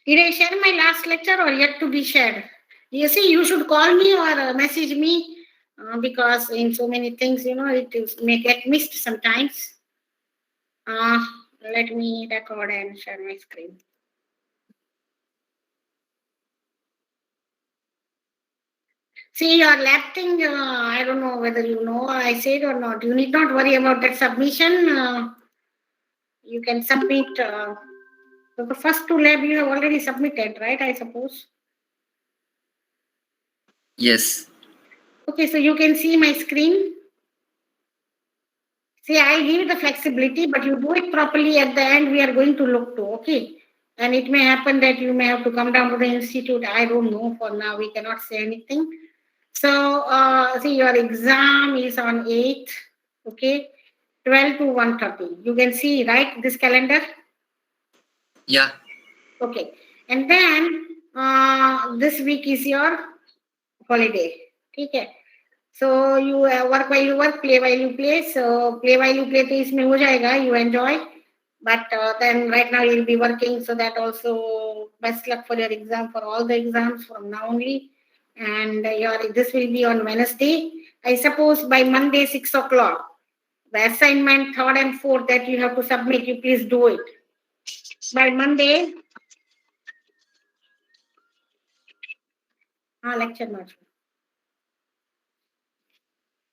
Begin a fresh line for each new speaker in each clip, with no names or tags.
Did I share my last lecture or yet to be shared? You see, you should call me or message me because in so many things, may get missed sometimes. Uh, Let me record and share my screen. See, your lab thing, I don't know whether you know I said or not. You need not worry about that submission. You can submit. So the first two lab you have already submitted, right? I suppose.
Yes.
Okay, so you can see my screen. See, I give you the flexibility, but you do it properly at the end, we are going to look to, okay? And it may happen that you may have to come down to the institute. I don't know for now. We cannot say anything. So, see, your exam is on 8th, okay? 12 to 1:30. You can see, right, this calendar?
Yeah.
Okay. And then this week is your holiday. Okay. So you work while you work, play while you play. So play while you play तो इसमें हो जाएगा, you enjoy. But then right now you'll be working, so that also best luck for your exam, for all the exams from now only. And this will be on Wednesday. I suppose by Monday 6 o'clock, the assignment third and fourth that you have to submit, you please do it by Monday. Lecture not.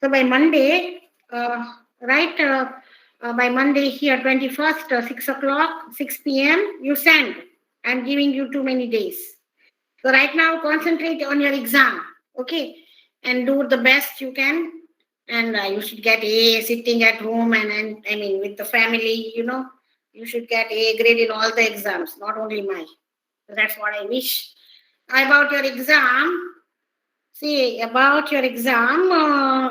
So by Monday, right, by Monday here, 21st, 6 o'clock, 6 p.m., you send. I'm giving you too many days. So right now, concentrate on your exam, okay? And do the best you can. And you should get A sitting at home and I mean, with the family, you should get A grade in all the exams, not only mine. So that's what I wish. About your exam, see, about your exam,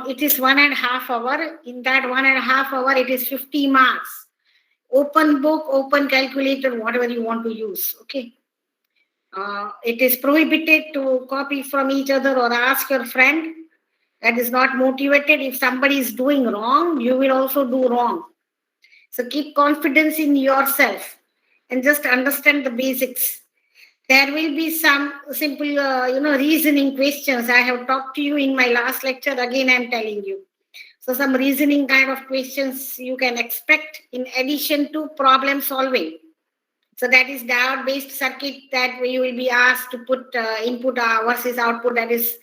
it is 1.5 hour. In that 1.5 hour, it is 50 marks. Open book, open calculator, whatever you want to use. Okay. It is prohibited to copy from each other or ask your friend. That is not motivated. If somebody is doing wrong, you will also do wrong. So keep confidence in yourself and just understand the basics. There will be some simple, reasoning questions. I have talked to you in my last lecture. Again, I'm telling you. So some reasoning kind of questions you can expect in addition to problem solving. So that is diode-based circuit that you will be asked to put input versus output. That is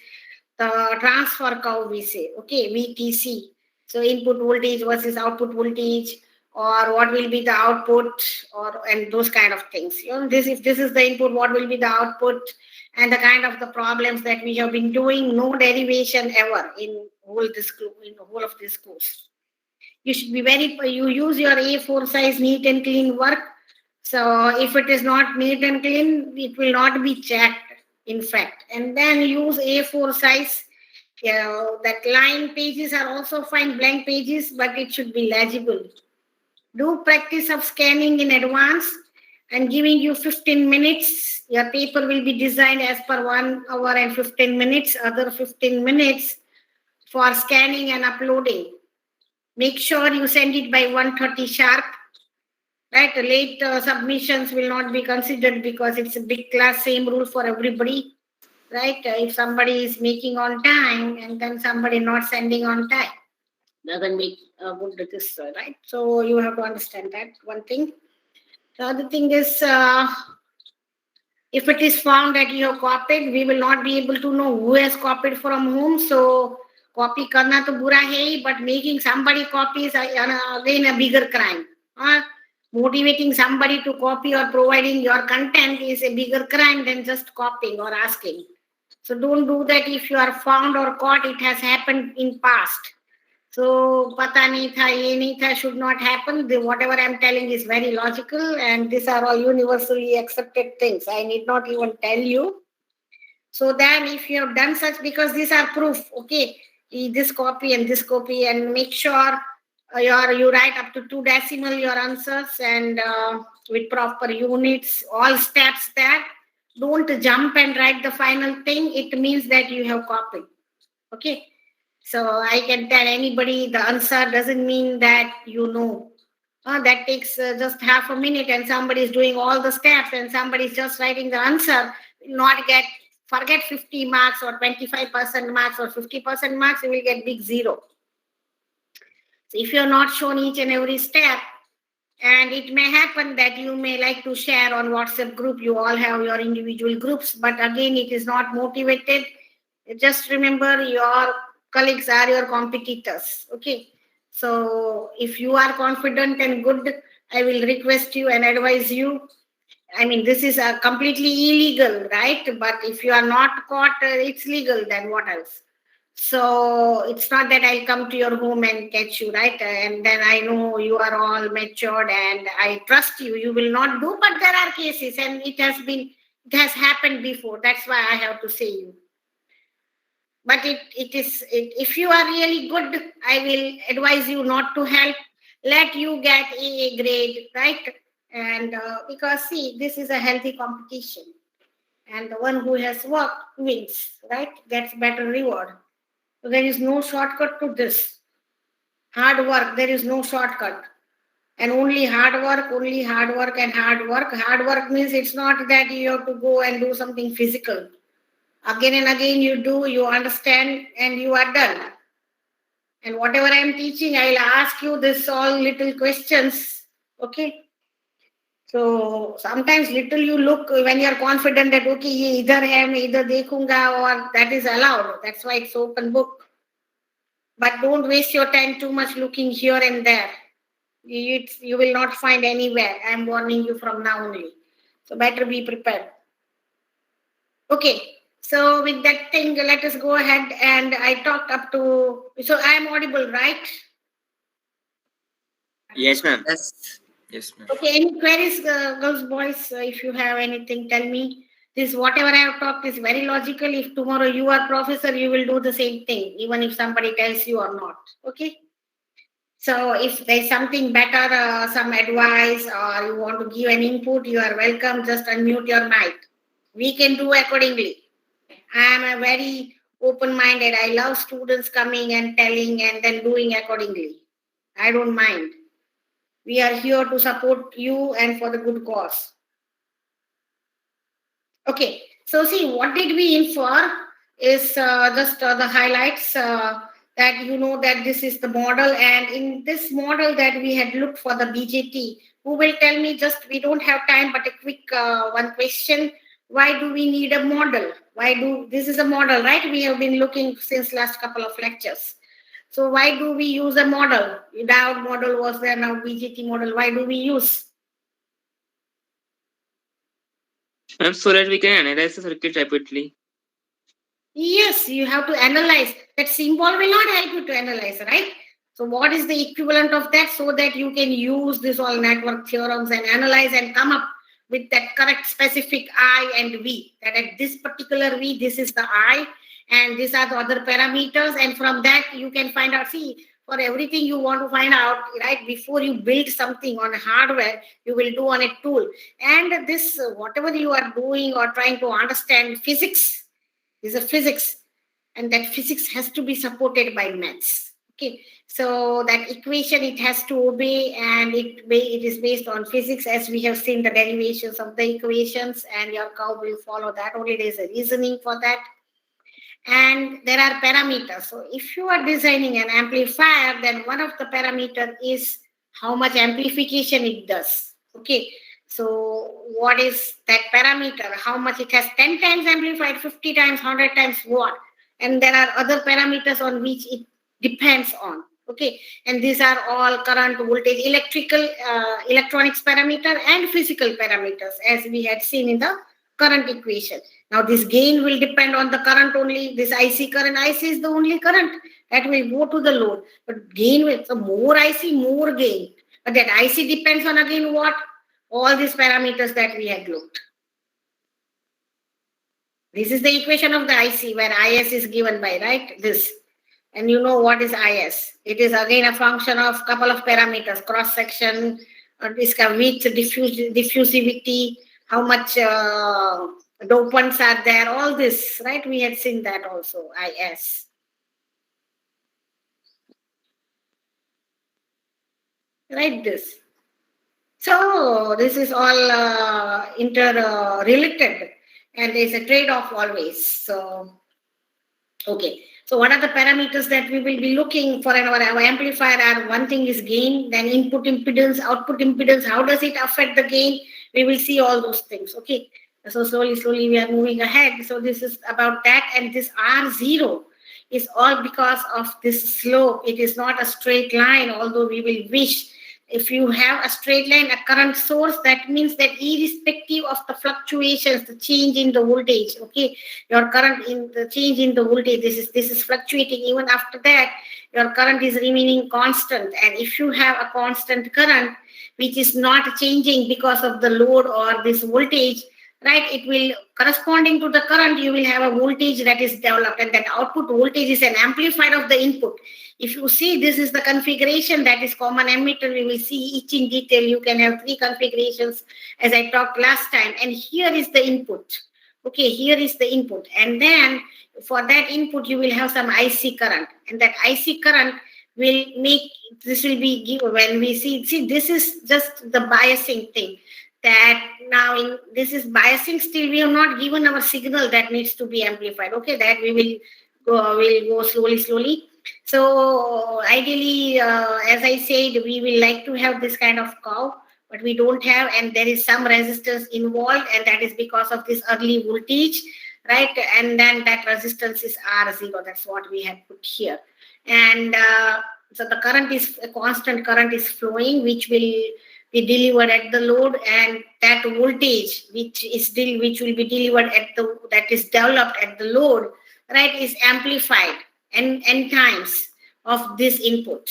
the transfer curve we say. Okay, VTC. So input voltage versus output voltage, or what will be the output, and those kind of things. This if this is the input, what will be the output, and the kind of the problems that we have been doing. No derivation ever in the whole of this course. You should be you use your A4 size neat and clean work. So if it is not neat and clean, it will not be checked, in fact. And then use A4 size. That line pages are also fine, blank pages, but it should be legible. Do practice of scanning in advance and giving you 15 minutes. Your paper will be designed as per 1 hour and 15 minutes, other 15 minutes for scanning and uploading. Make sure you send it by 1:30 sharp. Right, late submissions will not be considered because it's a big class, same rule for everybody. Right, if somebody is making on time and then somebody not sending on time, doesn't make good this, right? So you have to understand that one thing. The other thing is, if it is found that you have copied, we will not be able to know who has copied from whom. So copy karna to bura hai, but making somebody copy is again a bigger crime. Motivating somebody to copy or providing your content is a bigger crime than just copying or asking. So don't do that. If you are found or caught, it has happened in past. So pata nahi tha, ye nahi tha should not happen. Whatever I'm telling is very logical, and these are all universally accepted things. I need not even tell you. So then if you have done such, because these are proof, okay, this copy and this copy, and make sure you write up to 2 decimal your answers, and with proper units, all steps there. Don't jump and write the final thing. It means that you have copied. Okay. So I can tell anybody the answer doesn't mean that you know. That takes just half a minute, and somebody is doing all the steps, and somebody is just writing the answer. Will not get forget 50 marks or 25% marks or 50% marks. You will get big zero. So if you are not shown each and every step, and it may happen that you may like to share on WhatsApp group. You all have your individual groups, but again, it is not motivated. Just remember, your colleagues are your competitors. Okay. So if you are confident and good, I will request you and advise you. I mean, this is a completely illegal, right? But if you are not caught, it's legal. Then what else? So it's not that I'll come to your home and catch you, right? And then I know you are all matured and I trust you. You will not do, but there are cases, and it has happened before. That's why I have to say you. But if you are really good, I will advise you not to help. Let you get a grade, right? And because see, this is a healthy competition, and the one who has worked wins, right? Gets better reward. So there is no shortcut to this. Hard work, there is no shortcut. And only hard work and hard work. Hard work means it's not that you have to go and do something physical. Again and again you do, you understand, and you are done. And whatever I am teaching, I will ask you this all little questions. Okay. So sometimes little you look when you are confident that okay, ye either hai, main either dekhunga, or that is allowed. That's why it's open book. But don't waste your time too much looking here and there. You will not find anywhere. I'm warning you from now only. So better be prepared. Okay. So with that thing, let us go ahead, and I talked up to. So I'm audible, right?
Yes, ma'am.
Yes. Yes, ma'am.
Okay. Any queries, girls, boys? If you have anything, tell me. This whatever I have talked is very logical. If tomorrow you are professor, you will do the same thing, even if somebody tells you or not. Okay. So if there's something better, some advice, or you want to give an input, you are welcome. Just unmute your mic. We can do accordingly. I am a very open-minded. I love students coming and telling and then doing accordingly. I don't mind. We are here to support you and for the good cause. Okay, so see, what did we infer is just the highlights that you know that this is the model, and in this model that we had looked for the BJT, who will tell me, just we don't have time, but a quick one question. Why do we need a model? This is a model, right? We have been looking since last couple of lectures. So why do we use a model? Without model was there, now BJT model. Why do we use?
Ma'am, so that we can analyze the circuit rapidly.
Yes, you have to analyze. That symbol will not help you to analyze, right? So what is the equivalent of that, so that you can use this all network theorems and analyze and come up with that correct specific I and V. That at this particular V, this is the I, and these are the other parameters. And from that, you can find out, see, for everything you want to find out, right, before you build something on hardware, you will do on a tool. And this, whatever you are doing or trying to understand physics, is a physics, and that physics has to be supported by maths. Okay, so that equation, it has to obey, and it is based on physics, as we have seen the derivations of the equations, and your curve will follow that. Only there is a reasoning for that. And there are parameters. So if you are designing an amplifier, then one of the parameters is how much amplification it does. Okay, so what is that parameter? How much it has 10 times amplified, 50 times, 100 times, what? And there are other parameters on which it depends on. Okay, and these are all current, voltage, electronics parameter, and physical parameters, as we had seen in the current equation. Now this gain will depend on the current only. This IC current, IC is the only current that will go to the load. But gain will, so more IC, more gain. But that IC depends on again what? All these parameters that we had looked. This is the equation of the IC where IS is given by, right? This. And you know what is IS. It is again a function of couple of parameters, cross section, width, diffusivity, how much dopants are there, all this, right? We had seen that also, IS. Right, this. So this is all interrelated, and there's a trade-off always. So, okay. So what are the parameters that we will be looking for in our amplifier? Are one thing is gain, then input impedance, output impedance. How does it affect the gain? We will see all those things. Okay. So slowly we are moving ahead. So this is about that, and this R0 is all because of this slope. It is not a straight line, although we will wish. If you have a straight line, a current source, that means that irrespective of the fluctuations, the change in the voltage, okay, your current in the change in the voltage, this is fluctuating. Even after that, your current is remaining constant. And if you have a constant current which is not changing because of the load or this voltage, right, it will, corresponding to the current, you will have a voltage that is developed, and that output voltage is an amplifier of the input. If you see, this is the configuration that is common emitter. We will see each in detail. You can have 3 configurations as I talked last time. And here is the input. Okay, here is the input. And then for that input, you will have some IC current. And that IC current will make, this will be given when we see, this is just the biasing thing. That now in this is biasing, still we have not given our signal that needs to be amplified. Okay, that we will go slowly. So ideally, as I said, we will like to have this kind of curve, but we don't have, and there is some resistance involved, and that is because of this early voltage, right? And then that resistance is R0. That's what we have put here. And so the current is a constant current is flowing, which will be delivered at the load, and that voltage which will be delivered at the, that is developed at the load, right, is amplified n times of this input.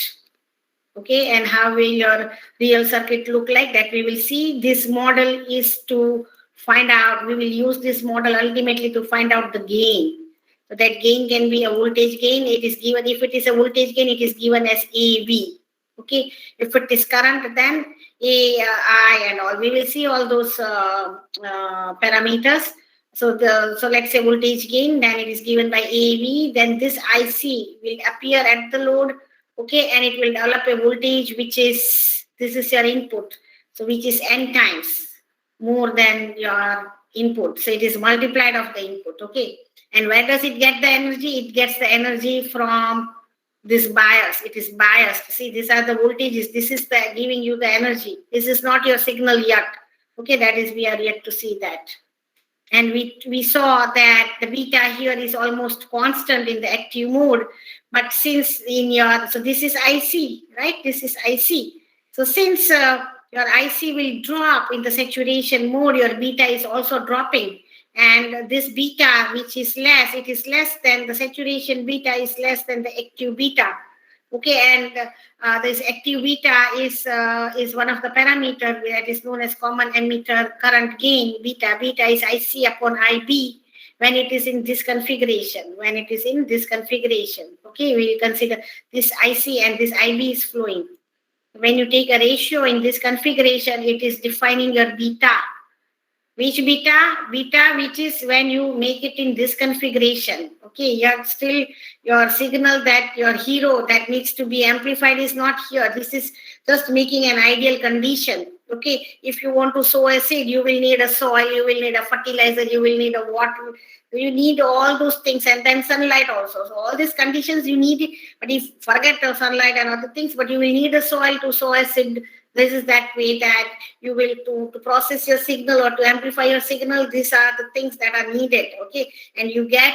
Okay, and how will your real circuit look like? That we will see. This model is to find out, we will use this model ultimately to find out the gain. So that gain can be a voltage gain. It is given, if it is a voltage gain, it is given as AV. Okay, if it is current, then I and all. We will see all those parameters. So let's say voltage gain, then it is given by AV. Then this IC will appear at the load. Okay, and it will develop a voltage which is, this is your input. So which is n times more than your input. So it is multiplied of the input. Okay, and where does it get the energy? It gets the energy from this bias. It is biased. See, these are the voltages. This is the giving you the energy. This is not your signal yet. Okay, that is, we are yet to see that. And we saw that the beta here is almost constant in the active mode. But since in your, so this is IC, right? This is IC. So since your IC will drop in the saturation mode, your beta is also dropping. And this beta, which is less, it is less than the saturation beta is less than the active beta. Okay, and this active beta is one of the parameters that is known as common emitter current gain. Beta is IC upon IB when it is in this configuration. When it is in this configuration, okay, we consider this IC and this IB is flowing. When you take a ratio in this configuration, it is defining your beta. Which beta? Beta, which is when you make it in this configuration. Okay, you're still, your signal that your hero that needs to be amplified is not here. This is just making an ideal condition. Okay, if you want to sow a seed, you will need a soil, you will need a fertilizer, you will need a water, you need all those things, and then sunlight also. So all these conditions you need, but if forget the sunlight and other things, but you will need a soil to sow a seed. This is that way that you will to process your signal or to amplify your signal. These are the things that are needed. Okay, and you get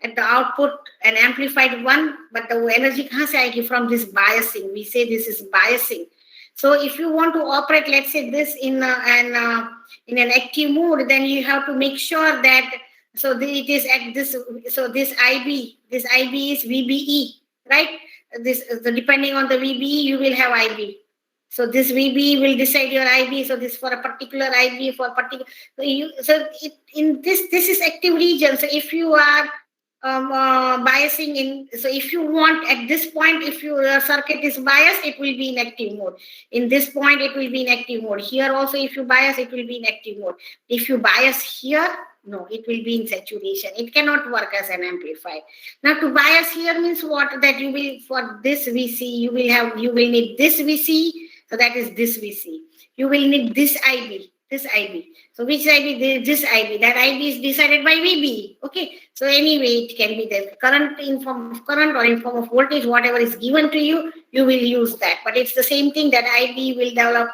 at the output an amplified one, but the energy kahan se aayegi? From this biasing. We say this is biasing. So if you want to operate, let's say this in an active mode, then you have to make sure that it is at this. So this IB is VBE, right? Depending on the VBE, you will have IB. So this VB will decide your IB. So this for a particular IB for a particular. This is active region. So if you are biasing in, so if you want at this point, if your circuit is biased, it will be in active mode. In this point, it will be in active mode. Here also, if you bias, it will be in active mode. If you bias here, no, it will be in saturation. It cannot work as an amplifier. Now to bias here means what? That you will, for this VC, you will need this VC. So that is this VC. you will need this IB. So which IB? This IB. That IB is decided by VB. Okay. So anyway, it can be the current in form of current or in form of voltage, whatever is given to you, you will use that. But it's the same thing that IB will develop,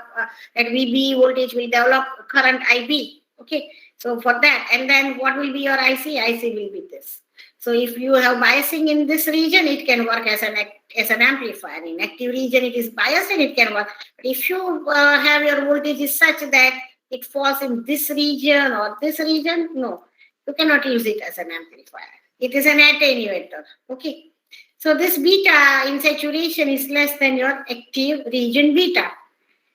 that VB voltage will develop current IB. Okay. So for that, and then what will be your IC? IC will be this. So if you have biasing in this region, it can work as an amplifier. In active region, it is biased and it can work. But if you have your voltage is such that it falls in this region or this region, no, you cannot use it as an amplifier. It is an attenuator. Okay. So this beta in saturation is less than your active region beta.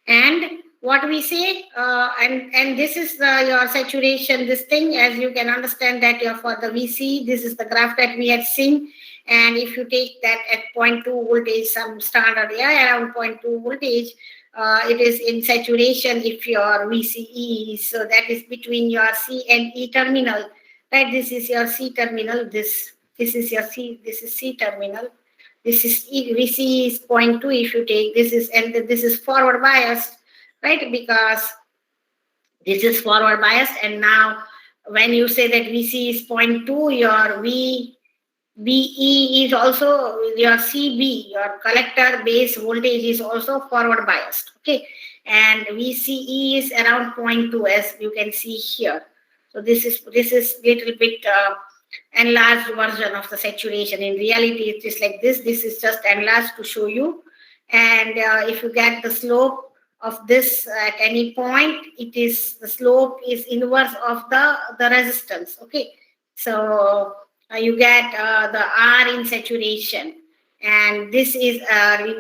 And what we say, and this is your saturation, this thing, as you can understand that you're for the VC, this is the graph that we had seen. And if you take that at 0.2 voltage, some standard, around 0.2 voltage, it is in saturation if your VCE is, so that is between your C and E terminal, right? This is your C terminal, this is your C, this is C terminal. This is VC is 0.2 if you take this is, and this is forward biased, right? Because this is forward biased, and now when you say that VC is 0.2, your VBE is also your CB, your collector base voltage is also forward biased. Okay, and VCE is around 0.2 as you can see here. So this is little bit enlarged version of the saturation. In reality, it is like this. This is just enlarged to show you. And if you get the slope of this at any point, the slope is inverse of the resistance. Okay, so you get the R in saturation, and this is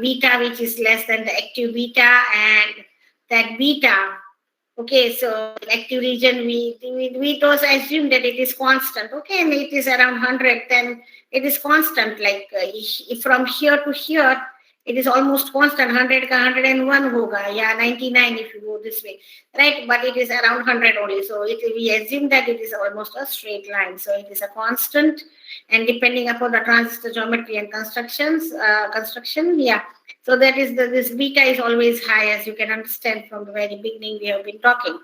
beta, which is less than the active beta, and that beta. Okay, so active region, we also assume that it is constant. Okay, and it is around 100, then it is constant. Like from here to here, it is almost constant. 100 ka 101 hoga, 99 if you go this way, right? But it is around 100 only. So we assume that it is almost a straight line. So it is a constant, and depending upon the transistor geometry and construction, so that is this beta is always high, as you can understand from the very beginning we have been talking.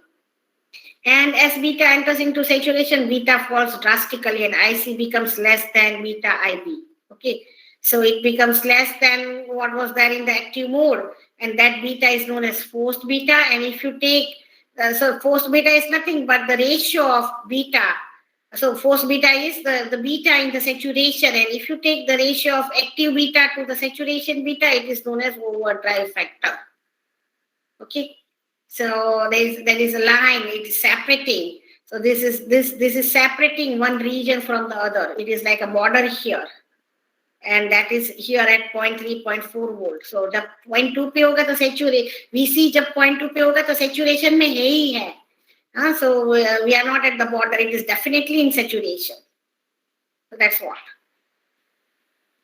And as beta enters into saturation, beta falls drastically and IC becomes less than beta IB. Okay, so it becomes less than what was there in the active mode, and that beta is known as forced beta. And if you take, so forced beta is nothing but the ratio of beta. So forced beta is the beta in the saturation, and if you take the ratio of active beta to the saturation beta, it is known as overdrive factor. Okay, so there is a line, it is separating. So this is separating one region from the other. It is like a border here, and that is here at 0.3, 0.4 volt. So जब 0.2 पे होगा तो saturation, VC जब 0.2 पे होगा तो saturation में है ही है. So we are not at the border. It is definitely in saturation. So that's what.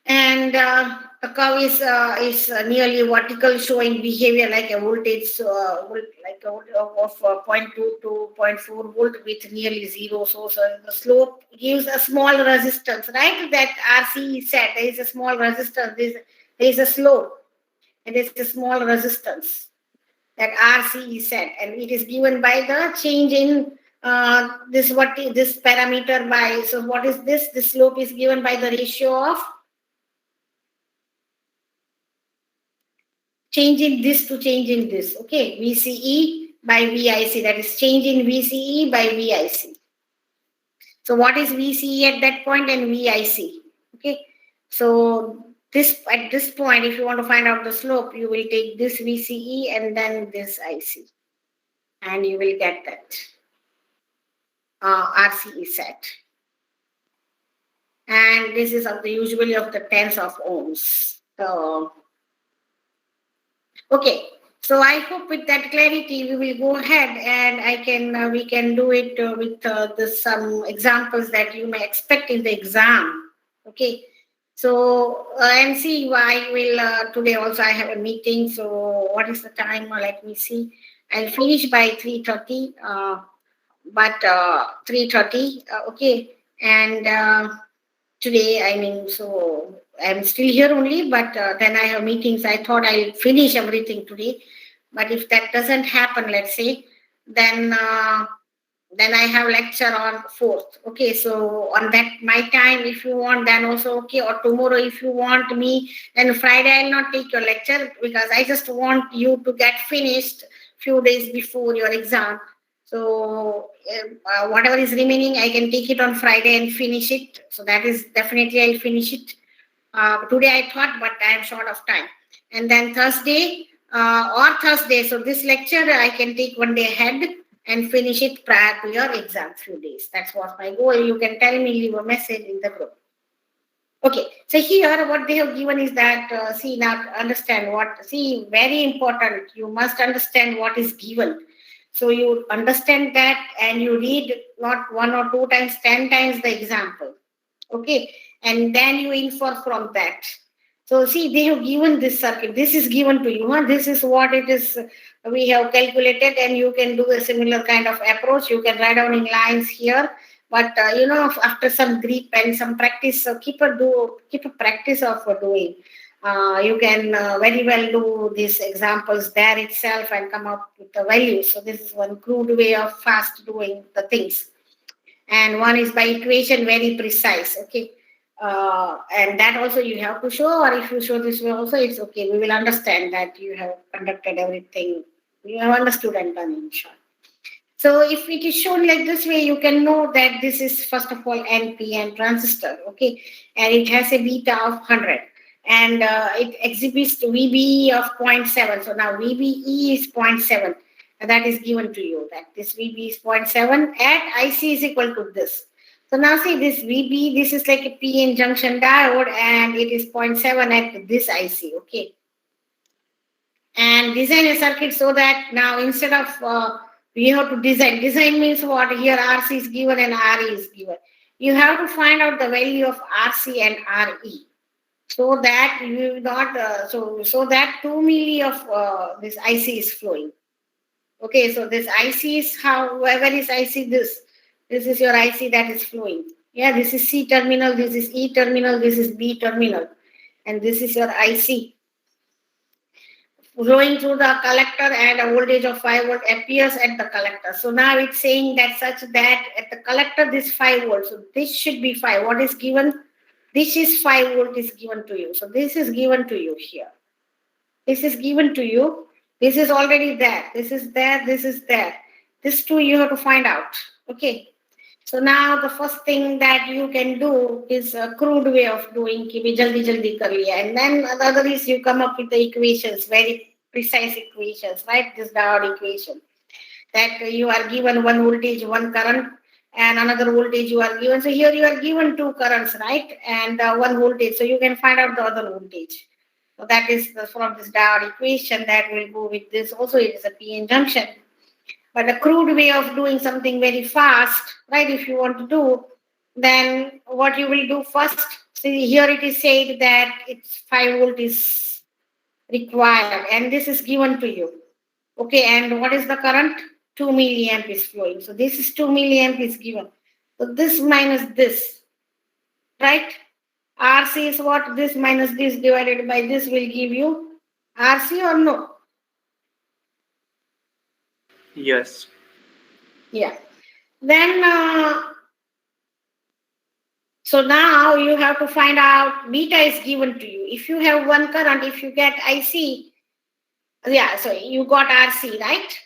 And the curve is nearly vertical, showing behavior like a voltage, like of 0.2 to 0.4 volt with nearly zero. So the slope gives a small resistance, right? That RC said there is a small resistance. There is a slope, and there is a small resistance. That RC is set, and it is given by the change in this parameter by. So what is this? The slope is given by the ratio of change in this to change in this. Okay, VCE by VIC. That is change in VCE by VIC. So what is VCE at that point and VIC? Okay, so at this point, if you want to find out the slope, you will take this VCE and then this IC, and you will get that RCE set. And this is usually of the tens of ohms. So, okay. So I hope with that clarity, we will go ahead and we can do it with some examples that you may expect in the exam. Okay. So, and see why will today also I have a meeting. So what is the time? Let me see. I'll finish by 3:30, but 3:30, okay. And today, so I'm still here only, but then I have meetings. I thought I'll finish everything today. But if that doesn't happen, let's say, then I have lecture on 4th. Okay, so on that my time, if you want, then also okay. Or tomorrow, if you want me, then Friday I'll not take your lecture because I just want you to get finished few days before your exam. So whatever is remaining, I can take it on Friday and finish it. So that is definitely I'll finish it. Today I thought, but I am short of time. And then Thursday or Thursday. So this lecture I can take one day ahead and finish it prior to your exam few days. That's what my goal. You can tell me, leave a message in the group. Okay, so here what they have given is that, see now understand what, see very important, you must understand what is given. So you understand that and you read not 1 or 2 times, 10 times the example. Okay, and then you infer from that. So see, they have given this circuit. This is given to you. Huh? This is what it is. We have calculated, and you can do a similar kind of approach. You can write down in lines here. But after some grip and some practice, keep a practice of doing. You can very well do these examples there itself and come up with the values. So this is one crude way of fast doing the things. And one is by equation, very precise. Okay, and that also you have to show, or if you show this way also, it's okay. We will understand that you have conducted everything, you have understood and done in short. So if it is shown like this way, you can know that this is first of all NPN transistor. Okay, and it has a beta of 100, and it exhibits VBE of 0.7. So now VBE is 0.7. And that is given to you, that this VB is 0.7 at IC is equal to this. So now see this VB, this is like a PN junction diode and it is 0.7 at this IC, okay. And design a circuit so that now instead of, we have to design means what? Here RC is given and RE is given. You have to find out the value of RC and RE. So that you not, so that 2 milli of this IC is flowing. Okay, so this IC is whoever is IC, this is your IC that is flowing. Yeah, this is C terminal, this is E terminal, this is B terminal, and this is your IC flowing through the collector, and a voltage of 5 volt appears at the collector. So now it's saying that such that at the collector this 5 volts. So this should be 5. What is given? This is 5 volt is given to you. So this is given to you here. This is given to you. This is already there. This is there. This is there. This two you have to find out. Okay. So now the first thing that you can do is a crude way of doing ki bhi jaldi jaldi kar liya. And then the other is you come up with the equations, very precise equations, right? This diode equation. That you are given one voltage, one current, and another voltage you are given. So here you are given two currents, right? And one voltage. So you can find out the other voltage. So that is from this diode equation that will go with this. Also, it is a PN junction. But a crude way of doing something very fast, right? If you want to do, then what you will do first, see here it is said that it's 5 volt is required, and this is given to you. Okay, and what is the current? 2 milliamp is flowing. So this is 2 milliamp is given. So this minus this, right? RC is what? This minus this divided by this will give you RC or no?
Yes.
Yeah. Then, so now you have to find out beta is given to you. If you have one current, if you get IC, yeah, so you got RC, right?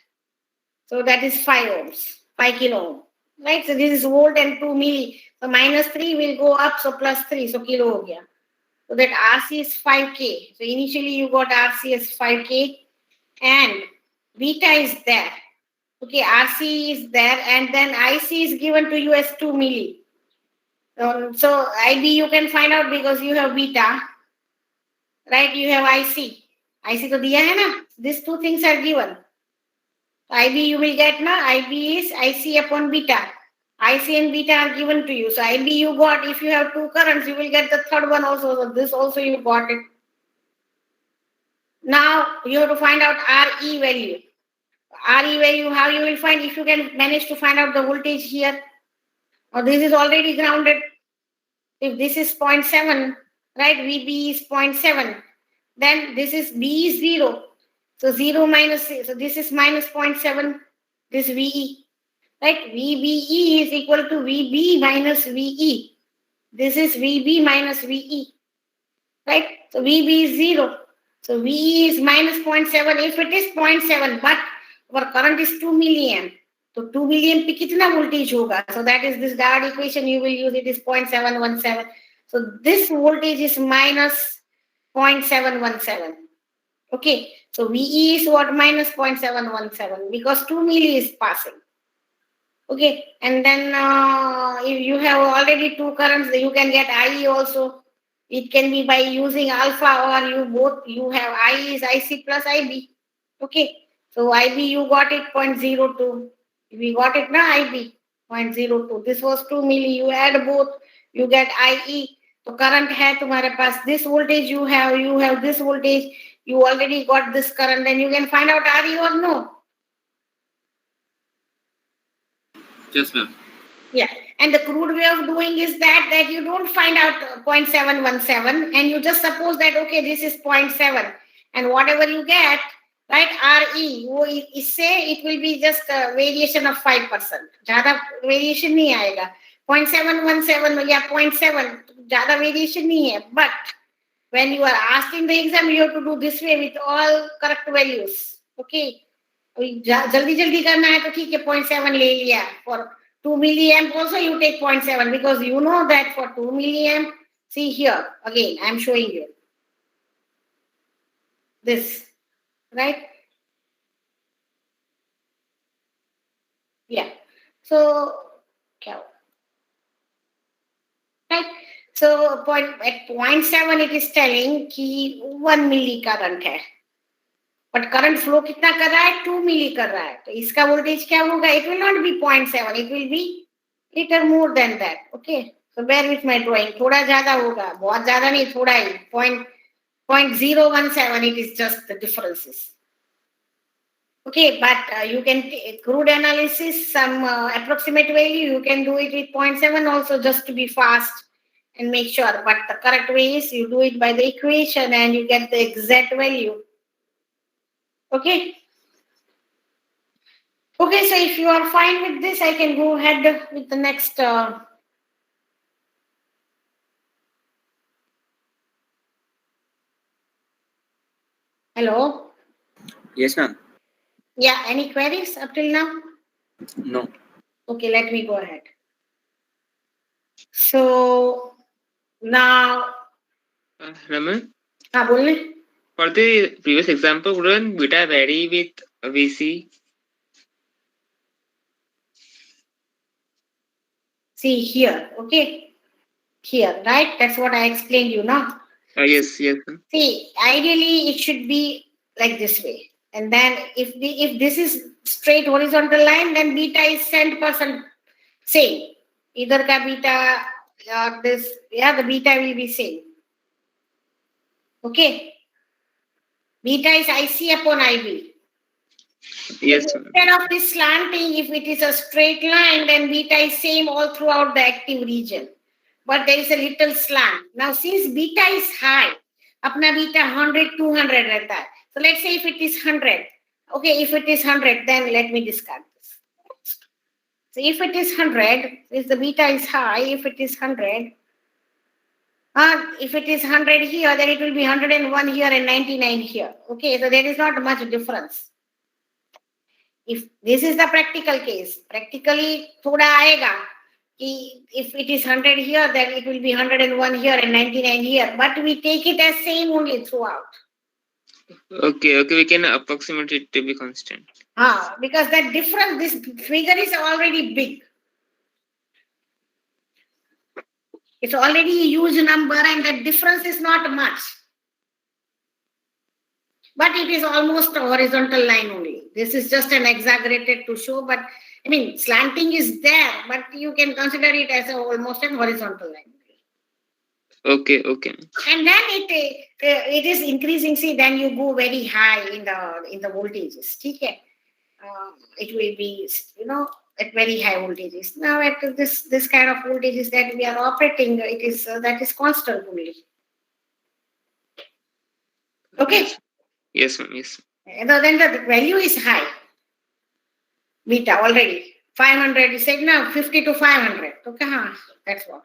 So that is 5 ohms, 5 kilo ohm, right? So this is volt and 2 milli. So minus 3 will go up, so plus 3, so kilo ho gaya. So that RC is 5K. So initially you got RC as 5K and beta is there. Okay, RC is there and then IC is given to you as 2 milli. So IB you can find out because you have beta, right? You have IC. IC to diya hai na? These two things are given. IB you will get na? IB is IC upon beta. IC and beta are given to you. So IB you got, if you have two currents, you will get the third one also. So this also you got it. Now you have to find out RE value. RE value, how you will find, if you can manage to find out the voltage here. Or this is already grounded. If this is 0.7, right, VB is 0.7, then this is B is 0. So 0 minus, so this is minus 0.7, this VE, right? VBE is equal to VB minus VE. This is VB minus VE, right? So VB is 0. So VE is minus 0.7. If it is 0.7, but our current is 2 milliamp. So 2 milliamp पे कितना voltage होगा? So that is this Dard equation you will use. It is 0.717. So this voltage is minus 0.717. Okay. So VE is what? Minus 0.717 because 2 milli is passing. Okay. And then if you have already two currents, you can get IE also. It can be by using alpha, or you have I is IC plus IB. Okay. So IB you got it 0.02. We got it now, IB 0.02. This was 2 milli. You add both, you get IE. So current है तुम्हारे पास, this voltage you have this voltage, you already got this current, then you can find out RE or no.
Yes, ma'am.
Yeah, and the crude way of doing is that you don't find out 0.717 and you just suppose that okay, this is 0.7, and whatever you get, right, RE, वो इससे it will be just a variation of 5%. ज़्यादा variation नहीं आएगा. 0.717 या 0.7 ज़्यादा variation नहीं है. But when you are asked in the exam, you have to do this way with all correct values. Okay, जल्दी करना है तो ठीक है 0.7 ले लिया. For 2 milliamp also you take 0.7 because you know that for 2 milliamp, see here, again, I'm showing you this, right? Yeah. So, right? So at 0.7 it is telling कि 1 milli current है. But current flow कितना कर रहा है? 2 milli कर रहा है. तो इसका voltage क्या होगा? It will not be 0.7. It will be little more than that. Okay. So bear with my drawing. थोड़ा ज़्यादा होगा. बहुत ज़्यादा नहीं, थोड़ा ही. 0.017. It is just the differences. Okay, but you can crude analysis, some approximate value. You can do it with 0.7 also, just to be fast and make sure. But the correct way is you do it by the equation and you get the exact value. Okay. Okay, so if you are fine with this, I can go ahead with the next. Hello.
Yes, ma'am.
Yeah, any queries up till now?
No.
Okay, let me go ahead. So now,
Raman,
बोलने.
for the previous example, wouldn't beta vary with VC?
See here, okay? Here, right? That's what I explained you now.
Yes.
See, ideally it should be like this way. And then if this is straight horizontal line, then beta is 10% same. Either ka beta or this, the beta will be same. Okay. Beta is IC upon IB.
Yes.
Instead of this slanting, if it is a straight line, then beta is same all throughout the active region. But there is a little slant. Now, since beta is high, apna beta 100, 200 रहता है. So let's say if it is 100. Okay, if it is 100, then let me discard this. So if it is 100, if the beta is high, if it is 100 here, then it will be 101 here and 99 here. Okay, so there is not much difference. If this is the practical case, practically thoda aega. If it is 100 here, then it will be 101 here and 99 here. But we take it as same only throughout.
Okay, we can approximate it to be constant.
Because that difference, this figure is already big. It's already a huge number and the difference is not much. But it is almost a horizontal line only. This is just an exaggerated to show, but I mean, slanting is there, but you can consider it as almost an horizontal line.
Okay.
And then it is increasing. See, then you go very high in the voltages. Okay? It will be, at very high voltages. Now at this kind of voltages that we are operating, it is that is constant only. Okay.
Yes, ma'am. Yes.
Then the value is high. Beta already. 500, you said now 50 to 500. Okay, that's what.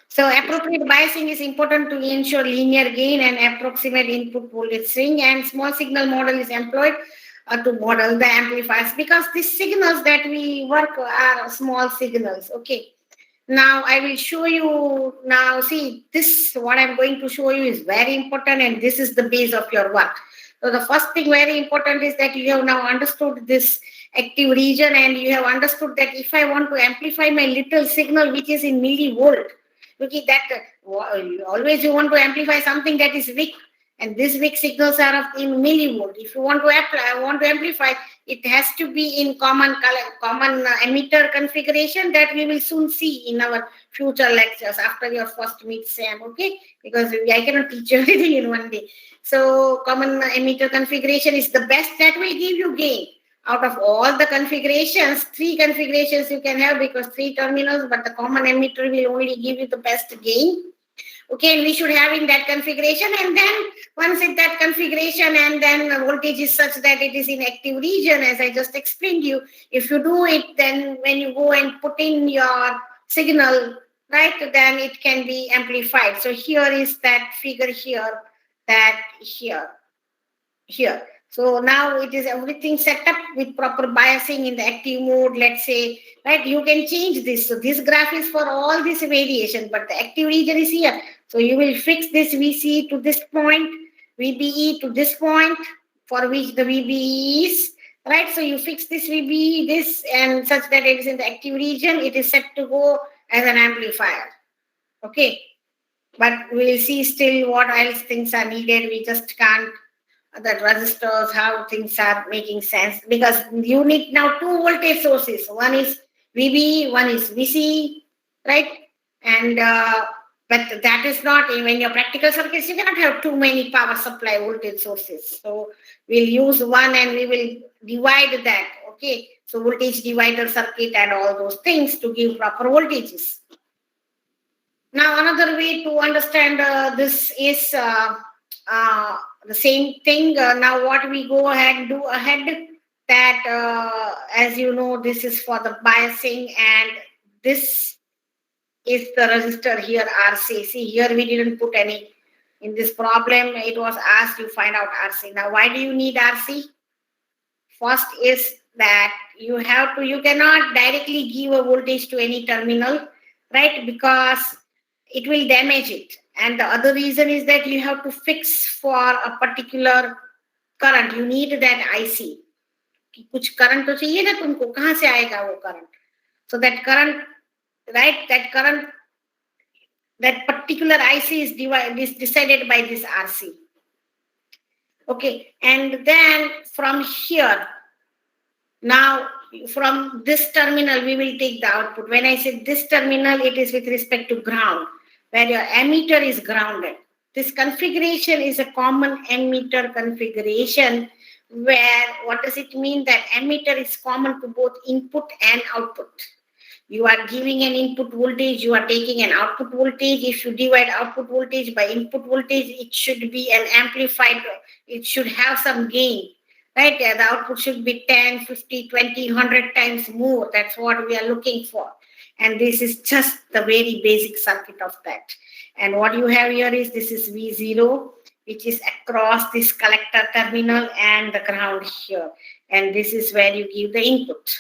So appropriate biasing is important to ensure linear gain and approximate input voltage swing, and small signal model is employed to model the amplifiers, because these signals that we work are small signals. Okay. Now I will show you. Now see, this what I'm going to show you is very important, and this is the base of your work. So the first thing very important is that you have now understood this active region, and you have understood that if I want to amplify my little signal which is in millivolt, okay, that always you want to amplify something that is weak, and these weak signals are of in millivolt. If you want to amplify, it has to be in common emitter configuration that we will soon see in our future lectures after your first mid sem. Okay, because I cannot teach you everything in one day. So common emitter configuration is the best that will give you gain. Out of all the configurations, 3 configurations you can have, because 3 terminals, but the common emitter will only give you the best gain. Okay, and we should have in that configuration, and then once in that configuration, and then the voltage is such that it is in active region, as I just explained you. If you do it, then when you go and put in your signal, right, then it can be amplified. So here is that figure here, that here. So now it is everything set up with proper biasing in the active mode, let's say, right? You can change this. So this graph is for all this variation, but the active region is here. So you will fix this VC to this point, VBE to this point, for which the VBE is, right? So you fix this VBE, this, and such that it is in the active region, it is set to go as an amplifier. Okay. But we'll see still what else things are needed. We just can't that resistors, how things are making sense, because you need now 2 voltage sources. One is VB, one is VC, right? And but that is not, when your practical circuits, you cannot have too many power supply voltage sources. So we'll use one and we will divide that. Okay, so voltage divider circuit and all those things to give proper voltages. Now another way to understand this is the same thing. Now what we go ahead and do ahead, that as you know, this is for the biasing, and this is the resistor here, RC. See, here we didn't put any. In this problem, it was asked you find out RC. Now why do you need RC? First is that you cannot directly give a voltage to any terminal, right? Because it will damage it. And the other reason is that you have to fix for a particular current. You need that IC. कुछ current तो चाहिए ना तुमको, कहाँ से आएगा वो current? So that current, right? That particular IC is decided by this RC. Okay, and then from here, now from this terminal we will take the output. When I say this terminal, it is with respect to ground, where your emitter is grounded. This configuration is a common emitter configuration, where what does it mean? That emitter is common to both input and output. You are giving an input voltage, you are taking an output voltage. If you divide output voltage by input voltage, it should be an amplified, it should have some gain, right? The output should be 10, 50, 20, 100 times more. That's what we are looking for. And this is just the very basic circuit of that. And what you have here is, this is V0, which is across this collector terminal and the ground here. And this is where you give the input.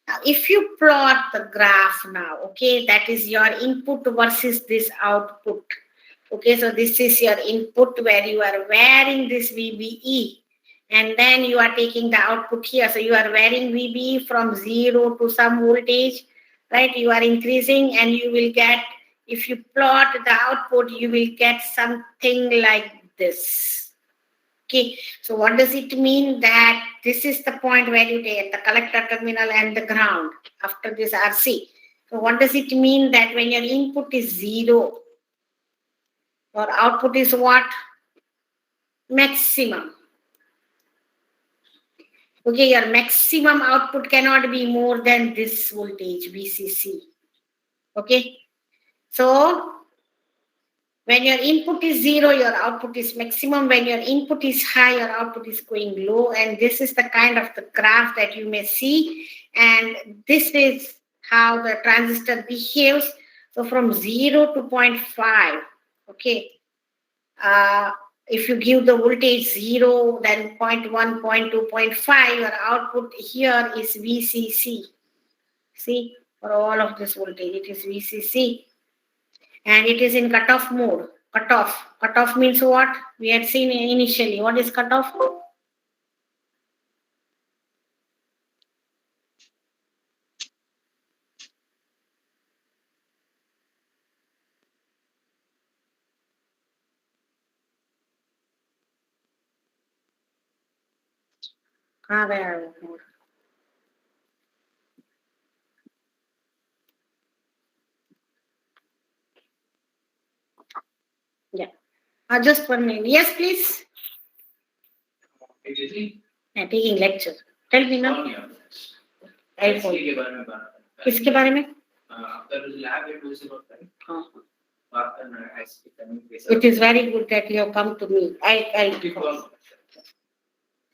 Now, if you plot the graph now, okay, that is your input versus this output. Okay, so this is your input where you are varying this VBE, and then you are taking the output here. So you are varying VBE from 0 to some voltage, right? You are increasing, and you will get, if you plot the output, you will get something like this. Okay, so what does it mean? That this is the point where you take the collector terminal and the ground after this RC. So what does it mean? That when your input is 0, your output is what? Maximum. Okay, your maximum output cannot be more than this voltage, VCC. Okay, so When your input is 0, your output is maximum. When your input is high, your output is going low. And this is the kind of the graph that you may see. And this is how the transistor behaves. So from 0 to 0.5, okay. If you give the voltage 0, then 0.1, 0.2, 0.5, your output here is VCC. See, for all of this voltage, it is VCC. And it is in cutoff mode. Cutoff. Cutoff means what? We had seen initially. What is cutoff? Yeah. Just 1 minute. Yes, please. I'm taking lecture. Tell me now. किसके बारे में? It is very good that you have come to me.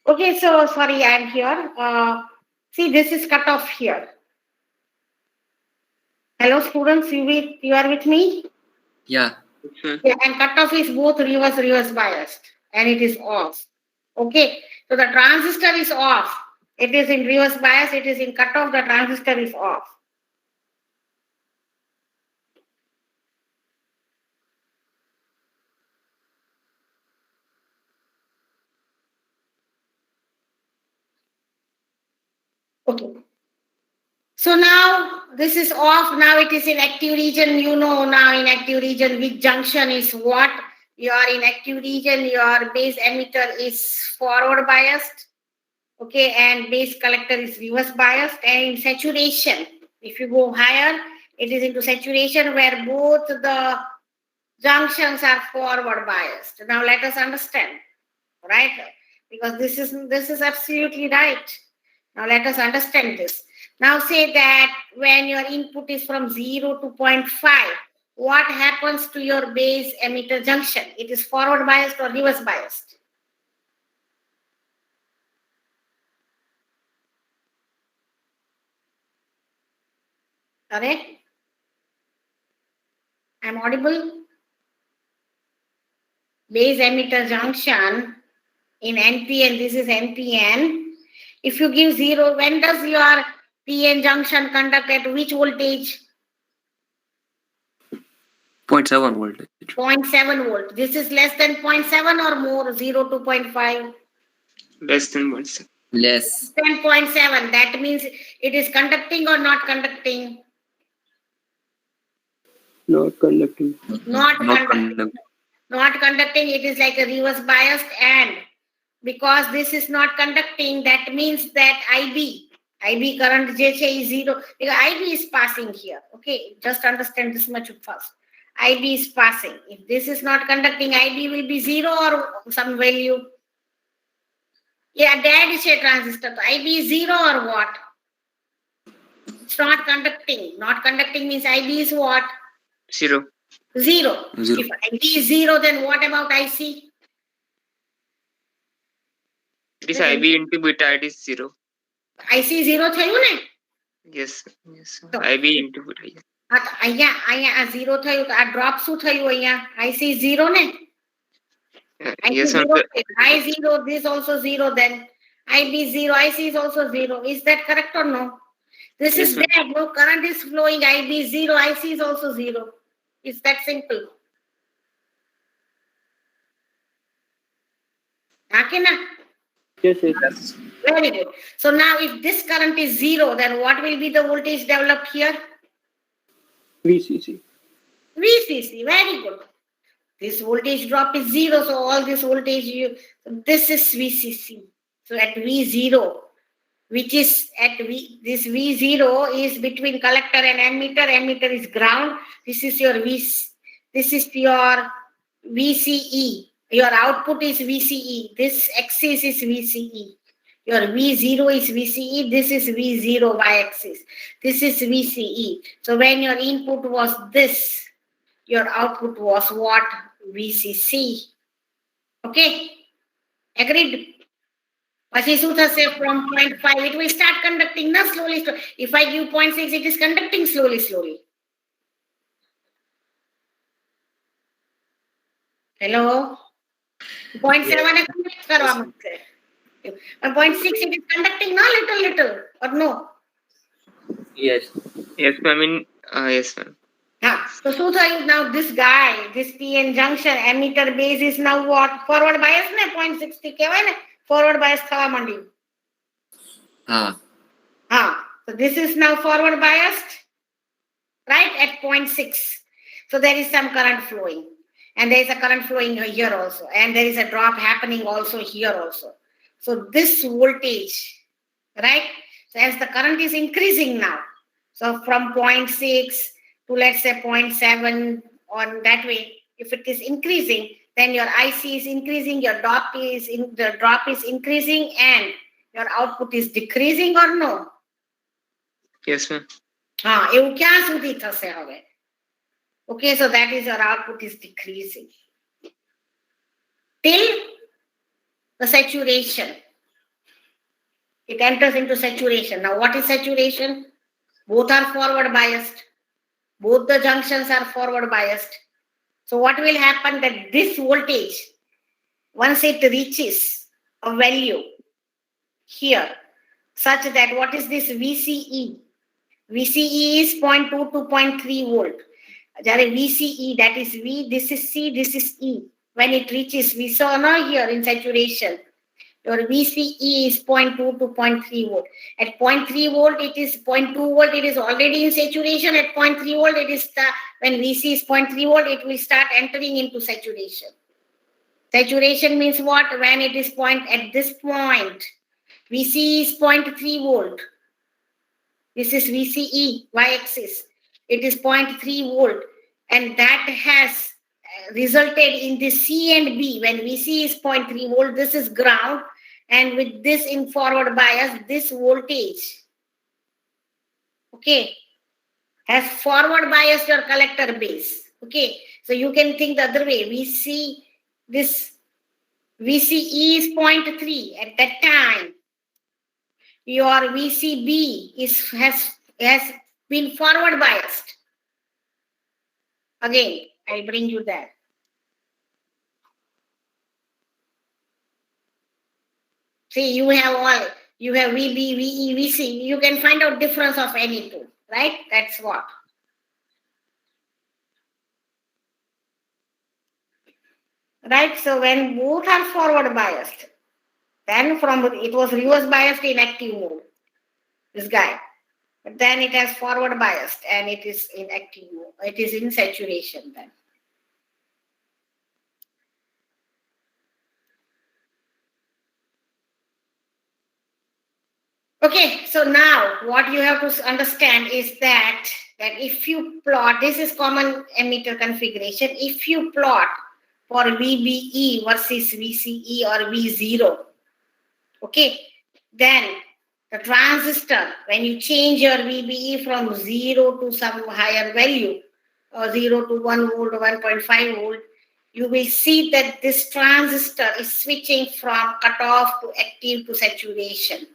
Okay, so sorry, I am here. See, this is cut off here. Hello, students, you are with me?
Yeah.
Yeah, and cutoff is both reverse biased, and it is off. Okay, so the transistor is off. It is in reverse bias, it is in cutoff, the transistor is off. Okay. So now this is off, now it is in active region. You know now in active region which junction is what. You are in active region, your base emitter is forward biased. Okay, and base collector is reverse biased. And in saturation, if you go higher, it is into saturation where both the junctions are forward biased. Now let us understand, right? Because this is absolutely right. Now let us understand this. Now say that when your input is from 0 to 0.5, what happens to your base emitter junction? It is forward biased or reverse biased? Correct? I'm audible? Base emitter junction in NPN, this is NPN. If you give 0, when does your PN junction conduct at which voltage?
0.7 voltage.
0.7 volt. This is less than 0.7 or more, 0 to 0.5?
Less than 0.7.
Less.
10.7. That means it is conducting or not conducting?
Not conducting.
Not conducting. Not conducting, it is like a reverse biased, and because this is not conducting, that means that IB current JC is 0, because IB is passing here. Okay, just understand this much first. IB is passing. If this is not conducting, IB will be 0 or some value. Yeah, that is a transistor. IB is 0 or what? It's not conducting. Not conducting means IB is what?
0.
0. If IB is 0, then what about IC?
It is IB into beta, it is 0.
IC 0 થયું ને?
Yes. IB into beta. Yes.
અહીંયા 0 થયું તો આ drop શું થયું અહીંયા? IC 0 ને?
Yes,
I0, this also 0 then. IB 0, IC is also 0. Is that correct or no? This is dead. No current is flowing. IB is 0, IC is also 0. It's that simple. Okay, na?
Yes.
Very good. So now if this current is 0, then what will be the voltage developed here?
VCC.
VCC. Very good. This voltage drop is 0, so all this voltage, this is VCC. So at V0, which is at this V0 is between collector and emitter. Emitter is ground. This is your VCE. Your output is VCE. This axis is VCE. Your V0 is VCE. This is V0 y axis. This is VCE. So when your input was this, your output was what? VCC. Okay, agreed? પછી શું થશે? From 0.5 it will start conducting na slowly. If I give 0.6, it is conducting slowly. Hello? 0.7 A conduct કરવા માંગશે. 0.6 it is conducting na little or no?
Yes.
Yes, ma'am. Yes, ma'am.
So શું થયું? Now this guy, this PN junction emitter base is now what? Forward bias ને 0.60 કહેવાય ને, forward bias થવા માંડ્યું. So this is now forward biased, right, at 0.6. So there is some current flowing, and there is a current flowing here also, and there is a drop happening also here also. So this voltage, right, so as the current is increasing now, so from 0.6 to let's say 0.7 on that way, if it is increasing, then your IC is increasing, your the drop is increasing, and your output is decreasing or no?
Yes, ma'am.
એવું ક્યાં સુધી થશે હવે? Okay, so that is your output is decreasing till the saturation. It enters into saturation. Now what is saturation? Both are forward biased. Both the junctions are forward biased. So what will happen? That this voltage, once it reaches a value here, such that what is this VCE? VCE is 0.2 to 0.3 volt. VCE, that is V, this is C, this is E. When it reaches, we saw now here in saturation, your VCE is 0.2 to 0.3 volt. At 0.3 volt, it is 0.2 volt, it is already in saturation. At 0.3 volt, it is when VC is 0.3 volt, it will start entering into saturation. Saturation means what? When it is at this point, VC is 0.3 volt. This is VCE, y-axis. It is 0.3 volt, and that has resulted in this C and B. When VC is 0.3 volt, this is ground, and with this in forward bias, this voltage, okay, has forward biased your collector base. Okay, so you can think the other way. This VCE is 0.3 at that time. Your VCB has been forward biased. Again, I'll bring you that. See, you have VB, VE, VC. You can find out difference of any two, right? That's what. Right, so when both are forward biased, then it was reverse biased in active mode, this guy. But then it has forward biased and it is in active mode. It is in saturation then. Okay, so now what you have to understand is that if you plot, this is common emitter configuration. If you plot for VBE versus VCE or V0, okay, then the transistor, when you change your VBE from 0 to some higher value, or 0 to 1 volt or 1.5 volt, you will see that this transistor is switching from cutoff to active to saturation.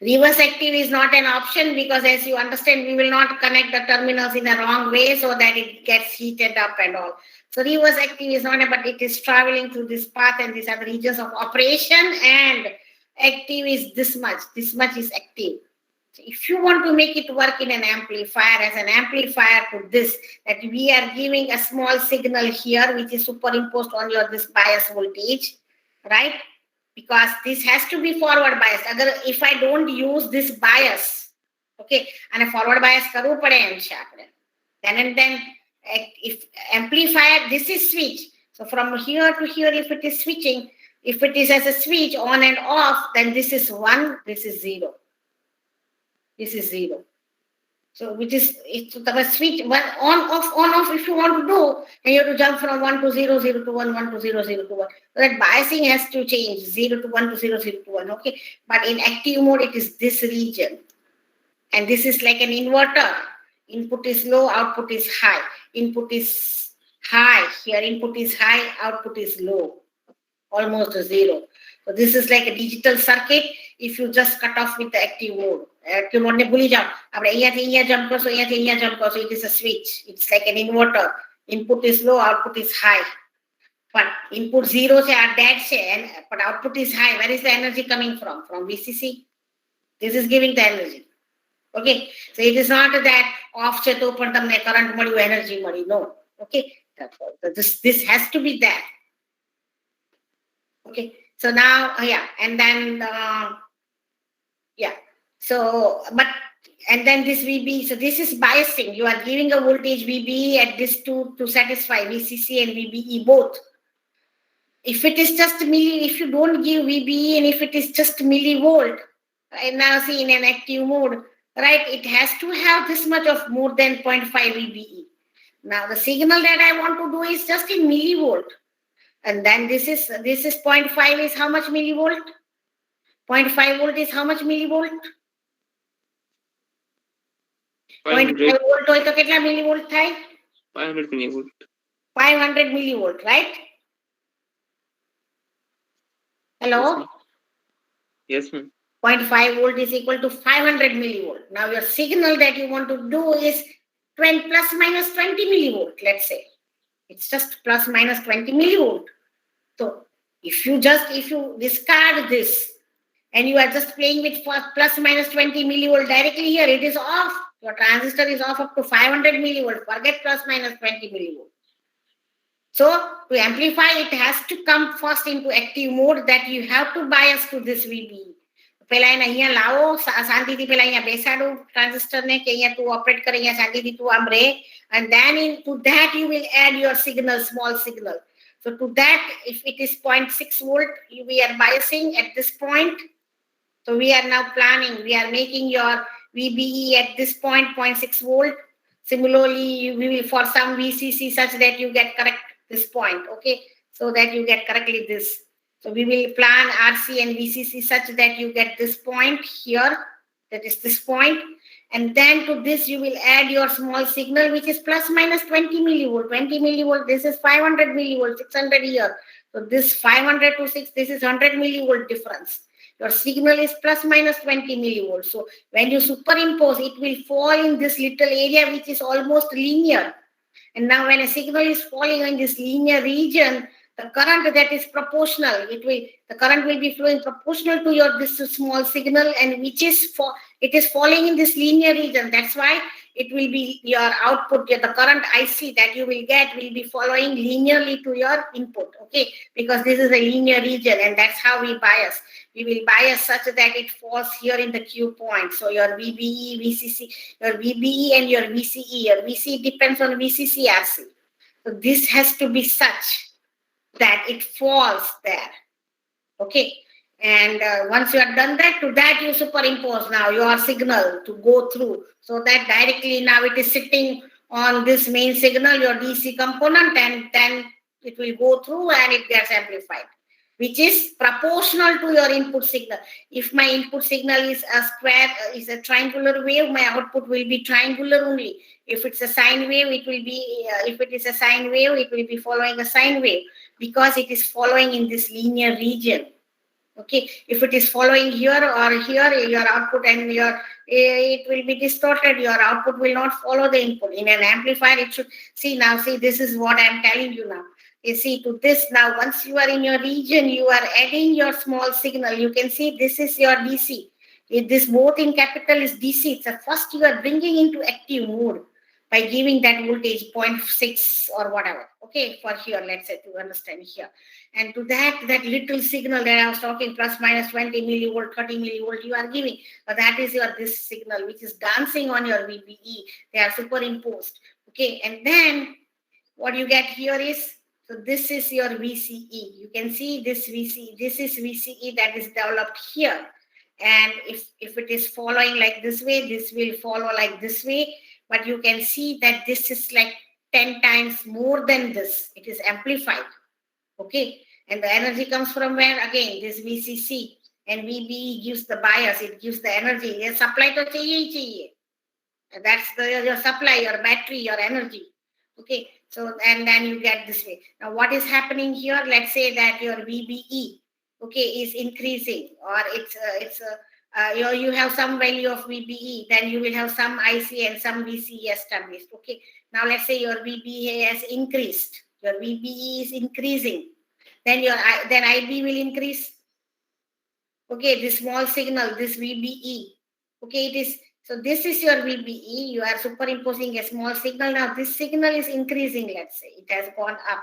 Reverse active is not an option because, as you understand, we will not connect the terminals in a wrong way so that it gets heated up and all. So reverse active is not, but it is traveling through this path and these are the regions of operation, and active is this much is active. So if you want to make it work in an amplifier, as an amplifier to this, that we are giving a small signal here which is superimposed on your this bias voltage, right? Because this has to be forward biased. If I don't use this bias, okay, and a forward bias karu pade em che apne. Then if amplifier, this is switch. So from here to here, if it is switching, if it is as a switch on and off, then this is 1, this is 0. This is 0. So which is the switch on off if you want to do, and you have to jump from 1 to 0, 0 to 1, 1 to 0, 0 to 1. So that biasing has to change 0 to 1 to 0, 0 to 1. Okay. But in active mode, it is this region. And this is like an inverter. Input is low, output is high. Input is high. Here input is high, output is low. Almost to zero. So this is like a digital circuit if you just cut off with the active mode. Active mode ne bhuli jao. Apne અહીંયા થી અહીંયા jump કરશો, અહીંયા થી અહીંયા jump કરશો. It is a switch. It's like an inverter. Input is low, output is high. But input zero છે આ dead છે, but output is high. Where is the energy coming from? From VCC. This is giving the energy. Okay. So it is not that off છે તો પણ તમને current મળ્યું, energy મળી. No. Okay. This has to be there. Okay, so now, and then, so, but, and then this VB, so this is biasing. You are giving a voltage VB at this to satisfy VCC and VBE both. If it is just if you don't give VBE and if it is just millivolt, right now see in an active mode, right, it has to have this much of more than 0.5 VBE. Now the signal that I want to do is just in millivolt. And then this is 0.5 is how much millivolt? 0.5 volt is how much millivolt? 0.5 volt હોય તો કેટલા millivolt થાય?
500 millivolt.
500 millivolt, right? Hello?
Yes, ma'am.
0.5 volt is equal to 500 millivolt. Now your signal that you want to do is 20 plus minus 20 millivolt, let's say. It's just plus minus 20 millivolt. So if you discard this and you are just playing with plus minus 20 millivolt directly here, it is off. Your transistor is off up to 500 millivolt. Forget plus minus 20 millivolt. So to amplify, it has to come first into active mode that you have to bias to this VB. પહેલા એને અહીંયા લાવો, શાંતિથી પહેલા અહીંયા બેસાડો ટ્રાન્ઝિસ્ટરને કે અહીંયા તું ઓપરેટ કરે, અહીંયા શાંતિથી તું આમ રહે, and then into that you will add your signal, small signal. So to that, if it is 0.6 volt, we are biasing at this point. So we are now planning, we are making your VBE at this point, 0.6 volt. Similarly, we will for some VCC such that you get correct this point, okay? So that you get correctly this. So we will plan RC and VCC such that you get this point here, that is this point. And then to this you will add your small signal which is plus minus 20 millivolt. 20 millivolt, this is 500 millivolt, 600 here. So this 500 to 6, this is 100 millivolt difference. Your signal is plus minus 20 millivolts. So when you superimpose, it will fall in this little area which is almost linear. And now when a signal is falling in this linear region, the current that is proportional, the current will be flowing proportional to your this small signal, and which is it is falling in this linear region. That's why it will be your output, the current IC that you will get will be following linearly to your input, okay? Because this is a linear region, and that's how we bias. We will bias such that it falls here in the Q point. So your VBE, VCC, your VBE and your VCE. Your VCE depends on VCC RC. So this has to be such that it falls there, okay? And once you have done that, to that you superimpose now your signal to go through, so that directly now it is sitting on this main signal, your DC component, and then it will go through and it gets amplified, which is proportional to your input signal. If my input signal is a square, is a triangular wave, my output will be triangular only. If it's a sine wave, it will be, if it is a sine wave, it will be following a sine wave, because it is following in this linear region. Okay, if it is following here or here, your output and it will be distorted. Your output will not follow the input. In an amplifier, it should, see, this is what I am telling you now. You see, to this now, once you are in your region, you are adding your small signal. You can see this is your DC. This both in capital is DC. So first you are bringing into active mode by giving that voltage 0.6 or whatever, okay, for here, let's say, to understand here. And to that little signal that I was talking, plus minus 20 millivolt, 30 millivolt, you are giving. But that is your this signal, which is dancing on your VBE. They are superimposed, okay? And then what you get here is, so this is your VCE. You can see this VCE. This is VCE that is developed here. And if it is following like this way, this will follow like this way. But you can see that this is like 10 times more than this. It is amplified, okay? And the energy comes from where? Again, this VCC. And VBE gives the bias. It gives the energy. Supply to chahiye. That's your supply, your battery, your energy. Okay, so and then you get this way. Now, what is happening here? Let's say that your VBE, okay, is increasing, or you have some value of VBE, then you will have some IC and some VCE established. Okay, now let's say your VBE has increased, your VBE is increasing, then then IB will increase. Okay, this small signal, this VBE. Okay, it is, so this is your VBE. You are superimposing a small signal. Now this signal is increasing, let's say. It has gone up.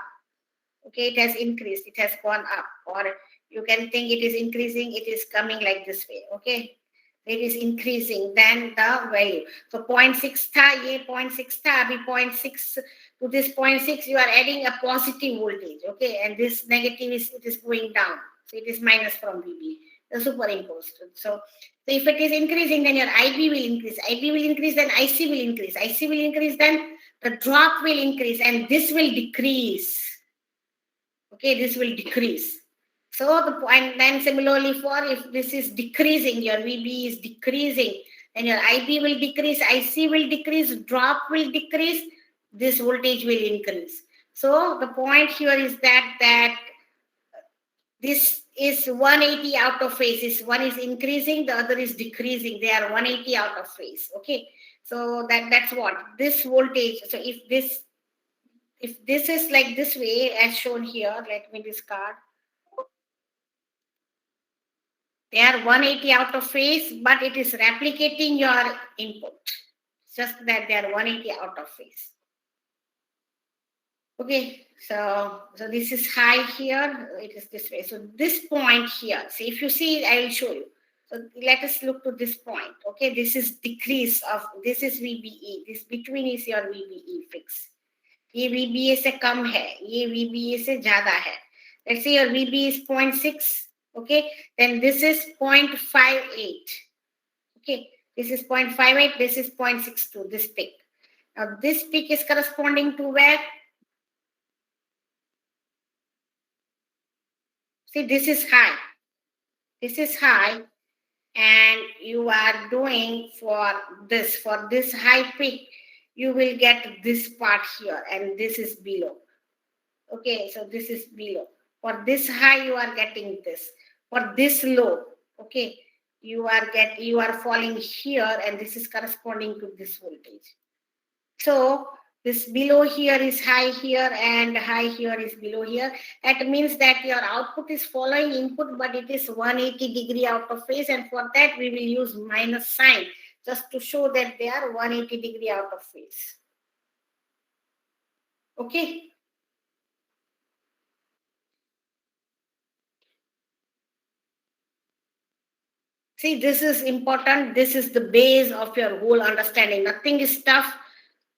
Okay, it has increased. It has gone up. Or you can think it is increasing. It is coming like this way. Okay, it is increasing. Then the value. So 0.6 tha, ye 0.6 tha, abhi 0.6 to this 0.6, you are adding a positive voltage. Okay, and this negative it is going down. So it is minus from VB. The superimposed. So if it is increasing, then your IB will increase. IB will increase, then IC will increase. IC will increase, then the drop will increase, and this will decrease. Okay, this will decrease. So the point, then similarly for if this is decreasing, your VB is decreasing, then your IB will decrease, IC will decrease, drop will decrease, this voltage will increase. So the point here is that this is 180 out of phase. One is increasing, the other is decreasing. They are 180 out of phase. Okay, so that's what this voltage. So if this is like this way as shown here, let me discard. They are 180 out of phase, but it is replicating your input. Just that they are 180 out of phase. Okay, so this is high here, it is this way. So this point here, see, if you see, I will show you. So let us look to this point. Okay, this is decrease of, this is VBE. This between is your VBE fix. ये VBA से कम है, ये VBA से ज़्यादा है. Let's say your VB is 0.6. Okay, then this is 0.58. Okay, this is 0.58. This is 0.62. This peak. Now this peak is corresponding to where? See, this is high. This is high, and you are doing for this high peak, you will get this part here, and this is below. Okay, so this is below. For this high, you are getting this. For this low, okay, you are falling here, and this is corresponding to this voltage. So this below here is high here, and high here is below here. That means that your output is following input, but it is 180 degree out of phase, and for that we will use minus sign just to show that they are 180 degree out of phase. Okay. See, this is important. This is the base of your whole understanding. Nothing is tough.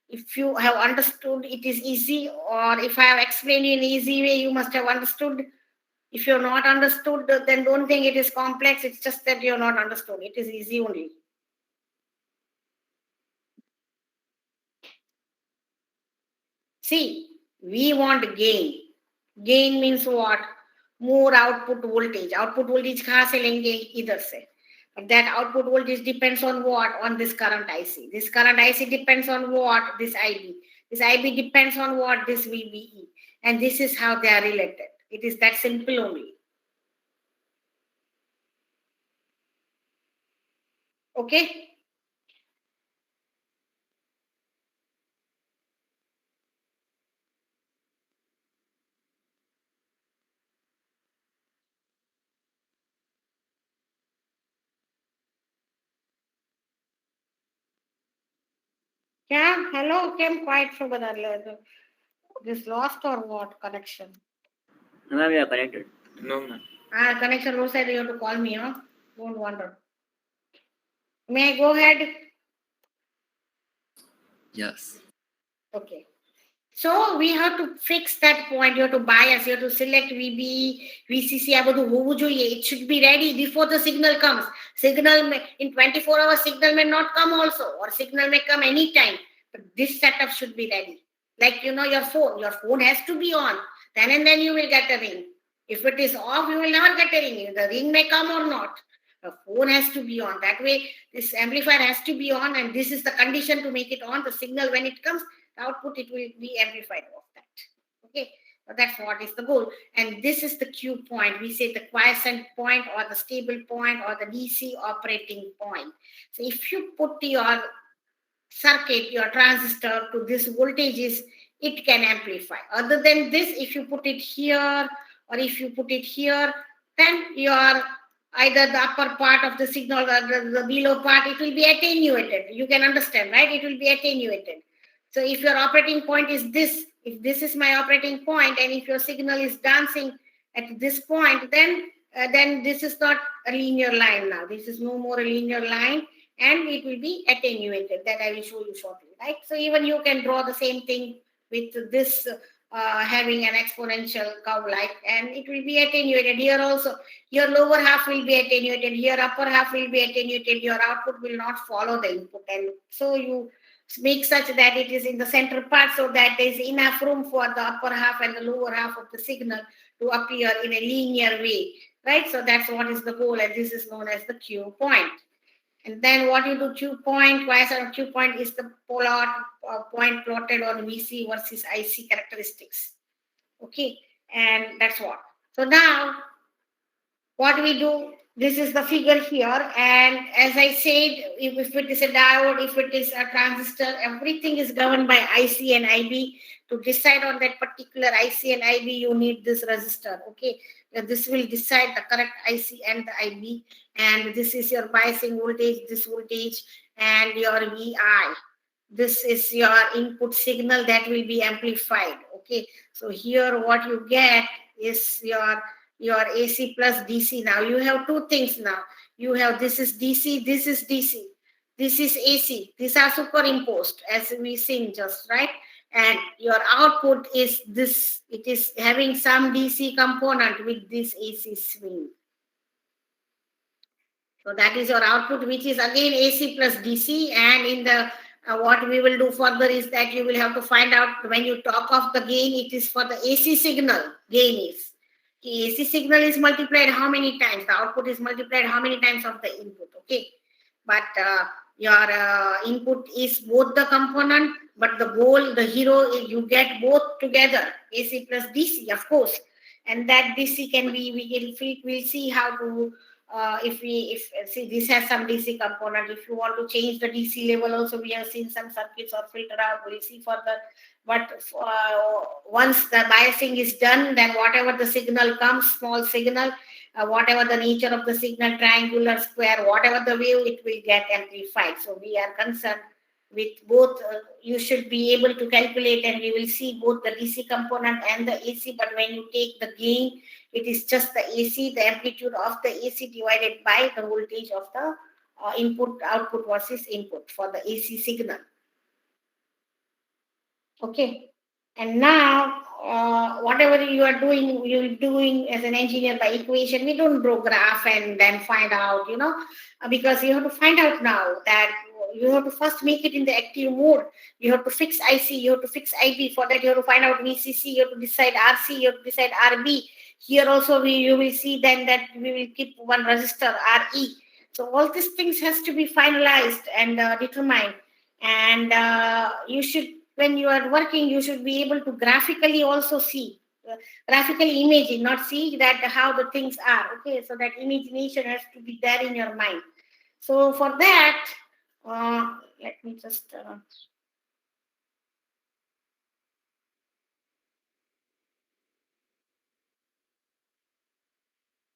If you have understood, it is easy. Or if I have explained in an easy way, you must have understood. If you're not understood, then don't think it is complex. It's just that you're not understood. It is easy only. See, we want gain. Gain means what? More output voltage. Output voltage kahan se lenge? Idhar se. But that output voltage depends on what? On this current IC. This current IC depends on what? This IB. This IB depends on what? This VBE. And this is how they are related. It is that simple only. Okay? Yeah, hello, came quiet for the this lost or what connection?
No, ma'am, we are connected.
No, ma'am.
Connection no said you have to call me, huh? Don't wonder. May I go ahead?
Yes.
Okay. So we have to fix that point. You have to bias. You have to select VB, VCC. It should be ready before the signal comes. Signal in 24 hours, signal may not come also, or signal may come anytime. But this setup should be ready. Like your phone. Your phone has to be on. Then and then you will get a ring. If it is off, you will never get a ring. The ring may come or not. The phone has to be on. That way, this amplifier has to be on, and this is the condition to make it on. The signal, when it comes, the output, it will be amplified of that. Okay, so that's what is the goal. And this is the Q point. We say the quiescent point or the stable point or the DC operating point. So if you put your circuit, your transistor to this voltages, it can amplify. Other than this, if you put it here or if you put it here, then your either the upper part of the signal or the below part, it will be attenuated. You can understand, right? It will be attenuated. So if your operating point is this, if this is my operating point, and if your signal is dancing at this point, then this is not a linear line now. This is no more a linear line, and it will be attenuated. That I will show you shortly, right? So even you can draw the same thing with this having an exponential curve-like, and it will be attenuated. Here also, your lower half will be attenuated. Here upper half will be attenuated. Your output will not follow the input, and so you make such that it is in the center part, so that there is enough room for the upper half and the lower half of the signal to appear in a linear way, right? So that's what is the goal, and this is known as the Q point. And then what you do, Q point, quiescent Q point is the polar point plotted on VC versus IC characteristics. Okay, and that's what. So now, what we do, this is the figure here, and as I said, if it is a diode, if it is a transistor, everything is governed by IC and IB. To decide on that particular IC and IB, you need this resistor. Okay, this will decide the correct IC and the IB, and this is your biasing voltage, this voltage, and your VI. This is your input signal that will be amplified. Okay, so here what you get is your AC plus DC. Now you have two things now. You have this is DC, this is DC, this is AC. These are superimposed as we seen just, right? And your output is this. It is having some DC component with this AC swing. So that is your output, which is again AC plus DC. And in the what we will do further is that you will have to find out when you talk of the gain, it is for the AC signal. Gain is the AC signal is multiplied how many times? The output is multiplied how many times of the input? Okay, but your input is both the component, but the goal, the hero, is you get both together, AC plus DC, of course, and that DC can be, we'll see how to. If see, this has some DC component. If you want to change the DC level, also we have seen some circuits or filter out. We'll see further. But once the biasing is done, then whatever the signal comes, small signal, whatever the nature of the signal, triangular, square, whatever the wave, it will get amplified. So we are concerned with both. You should be able to calculate, and we will see both the DC component and the AC. But when you take the gain, it is just the AC, the amplitude of the AC divided by the voltage of the input, output versus input for the AC signal. Okay, and now whatever you are doing, you're doing as an engineer by equation. We don't draw graph and then find out, because you have to find out now that you have to first make it in the active mode. You have to fix IC, you have to fix IB. For that, you have to find out VCC, you have to decide RC, you have to decide RB. Here also, you will see then that we will keep one resistor, RE. So all these things has to be finalized and determined. And you should, when you are working, you should be able to graphically also see, graphically imagine, not see that how the things are. Okay, so that imagination has to be there in your mind. So for that, let me just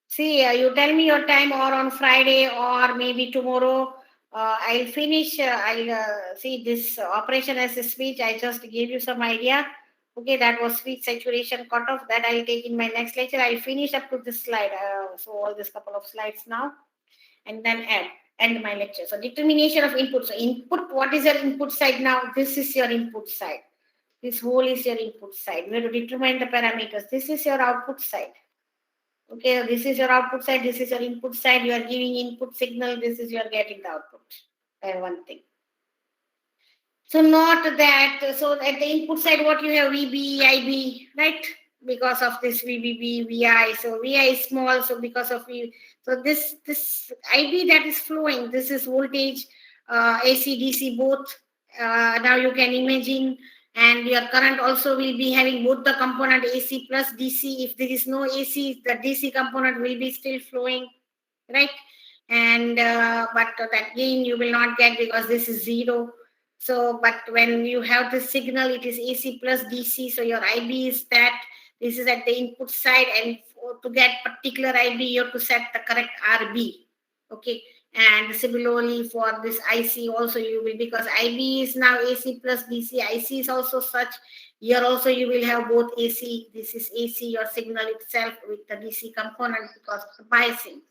see. You tell me your time, or on Friday, or maybe tomorrow. I'll finish. I'll see this operation as a switch. I just gave you some idea. Okay, that was switch saturation cutoff. That I'll take in my next lecture. I'll finish up to this slide. So all this couple of slides now, and then end my lecture. So determination of input. So input, what is your input side now? This is your input side. This whole is your input side. We have to determine the parameters. This is your output side. Okay, this is your output side, this is your input side. You are giving input signal, this is you are getting the output. One thing. So not that, so at the input side, what you have, VB, IB, right? because of this VBB, VI. So VI is small, so because of so this IB that is flowing, this is voltage, AC, DC both. Now you can imagine, and your current also will be having both the component AC plus DC. If there is no AC, the DC component will be still flowing, right? And but that gain you will not get because this is zero. So, but when you have the signal, it is AC plus DC. So your IB is that this is at the input side, and to get particular IB, you have to set the correct RB. Okay. And similarly for this IC also you will, because IB is now AC plus DC, IC is also such. Here also you will have both AC. This is AC, your signal itself with the DC component because of the biasing.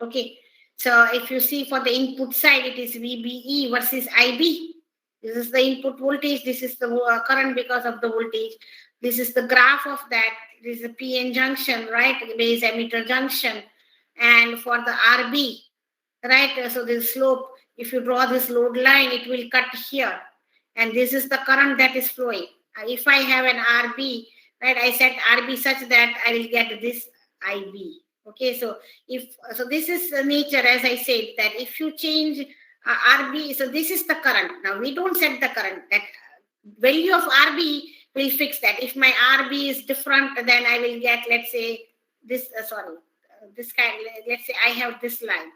Okay. So if you see for the input side, it is VBE versus IB. This is the input voltage. This is the current because of the voltage. This is the graph of that. This is a PN junction, right? Base emitter junction. And for the RB, right? So the slope, if you draw this load line, it will cut here. And this is the current that is flowing. If I have an RB, right, I set RB such that I will get this IB. Okay, so this is the nature, as I said, that if you change RB, so this is the current. Now we don't set the current. That value of RB will fix that. If my RB is different, then I will get, let's say, this. This kind. Let's say I have this line.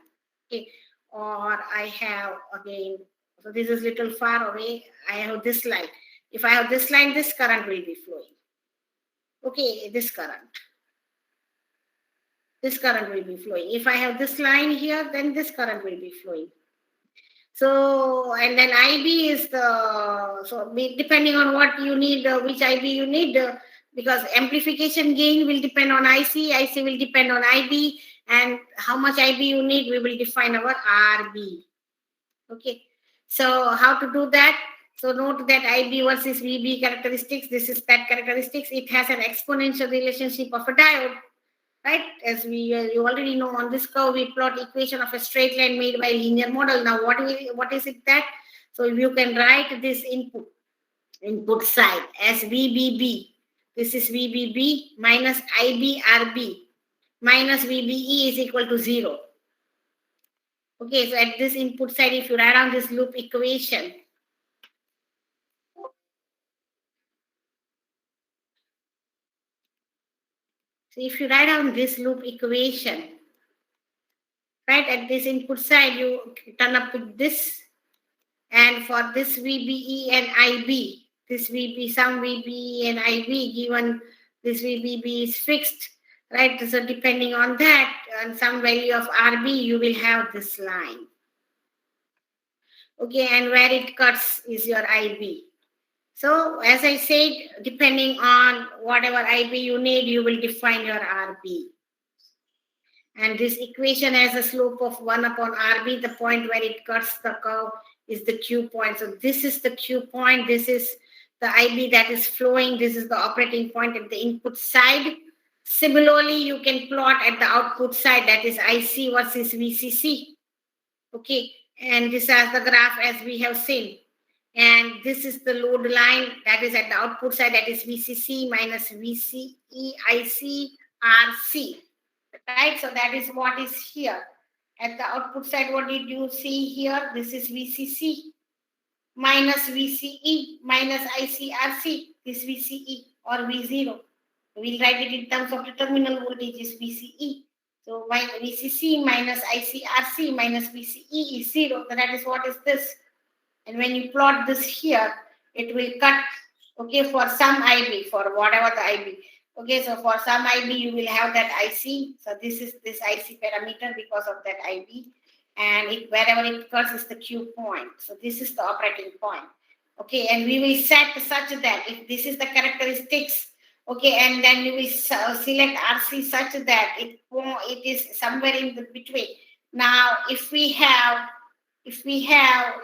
Okay, or I have again. So this is little far away. I have this line. If I have this line, this current will be flowing. Okay, this current. This current will be flowing. If I have this line here, then this current will be flowing. So, and then IB is depending on what you need, which IB you need, because amplification gain will depend on IC will depend on IB, and how much IB you need, we will define our RB. Okay. So how to do that? So note that IB versus VB characteristics. This is that characteristics. It has an exponential relationship of a diode. Right, as you already know, on this curve we plot equation of a straight line made by linear model. Now what is it that? So you can write this input side as VBB. This is VBB minus IBRB minus VBE is equal to 0. Okay, so at this input side, if you write down this loop equation, so if you write down this loop equation, right, at this input side, you turn up with this, and for this VBE and IB, this VB, some VBE and IB, given this VBB is fixed, right? So depending on that, and some value of RB, you will have this line. Okay, and where it cuts is your IB. So as I said, depending on whatever IB you need, you will define your RB. And this equation has a slope of 1 upon RB. The point where it cuts the curve is the Q point. So this is the Q point. This is the IB that is flowing. This is the operating point at the input side. Similarly, you can plot at the output side, that is IC versus VCC. Okay, and this is the graph as we have seen. And this is the load line that is at the output side, that is VCC minus VCE, IC, RC. Right, so that is what is here. At the output side, what did you see here? This is VCC minus VCE minus ICRC, this VCE or V0. We'll write it in terms of the terminal voltage is VCE. So VCC minus ICRC minus VCE is 0. So that is what is this. And when you plot this here, it will cut, okay, for some IB, for whatever the IB. Okay, so for some IB, you will have that IC. So this is this IC parameter because of that IB. And wherever it cuts is the Q point. So this is the operating point. Okay, and we will set such that if this is the characteristics, okay, and then we will select RC such that it is somewhere in the between. Now, if we have,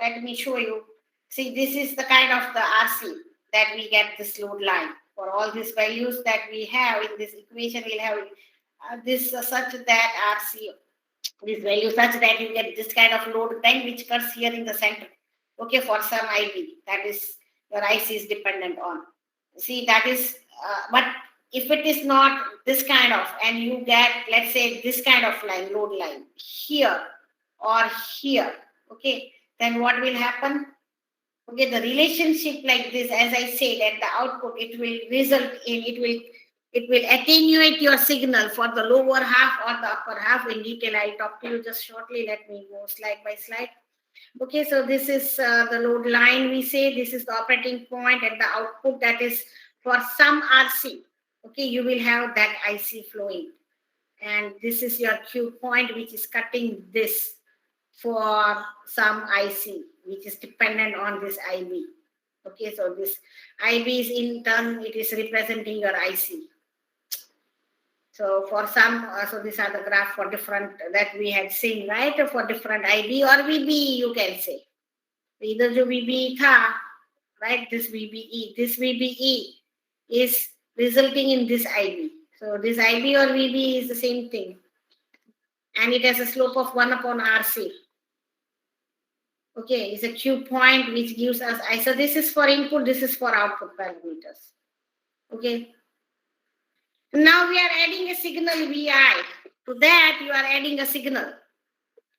let me show you. See, this is the kind of the RC that we get this load line. For all these values that we have in this equation, we'll have this such that RC, this value such that you get this kind of load line which cuts here in the center. Okay, for some IB, that is your IC is dependent on. See, that is, but if it is not this kind of, and you get, let's say, this kind of line, load line here or here, okay, then what will happen? Okay, the relationship like this, as I said, at the output, it will result in, it will attenuate your signal for the lower half or the upper half. In detail, I'll talk to you just shortly. Let me go slide by slide. Okay, so this is the load line, we say. This is the operating point at the output. That is for some RC. Okay, you will have that IC flowing. And this is your Q point, which is cutting this for some IC, which is dependent on this IB. Okay, so this IB is in turn, it is representing your IC. So for some, so these are the graph for different that we had seen, right? For different IB or VBE, you can say. Either the VBE tha, right? This VBE is resulting in this IB. So this IB or VBE is the same thing. And it has a slope of 1 upon RC. Okay, it's a Q point which gives us I. So this is for input, this is for output parameters. Okay. Now we are adding a signal VI. To that, you are adding a signal.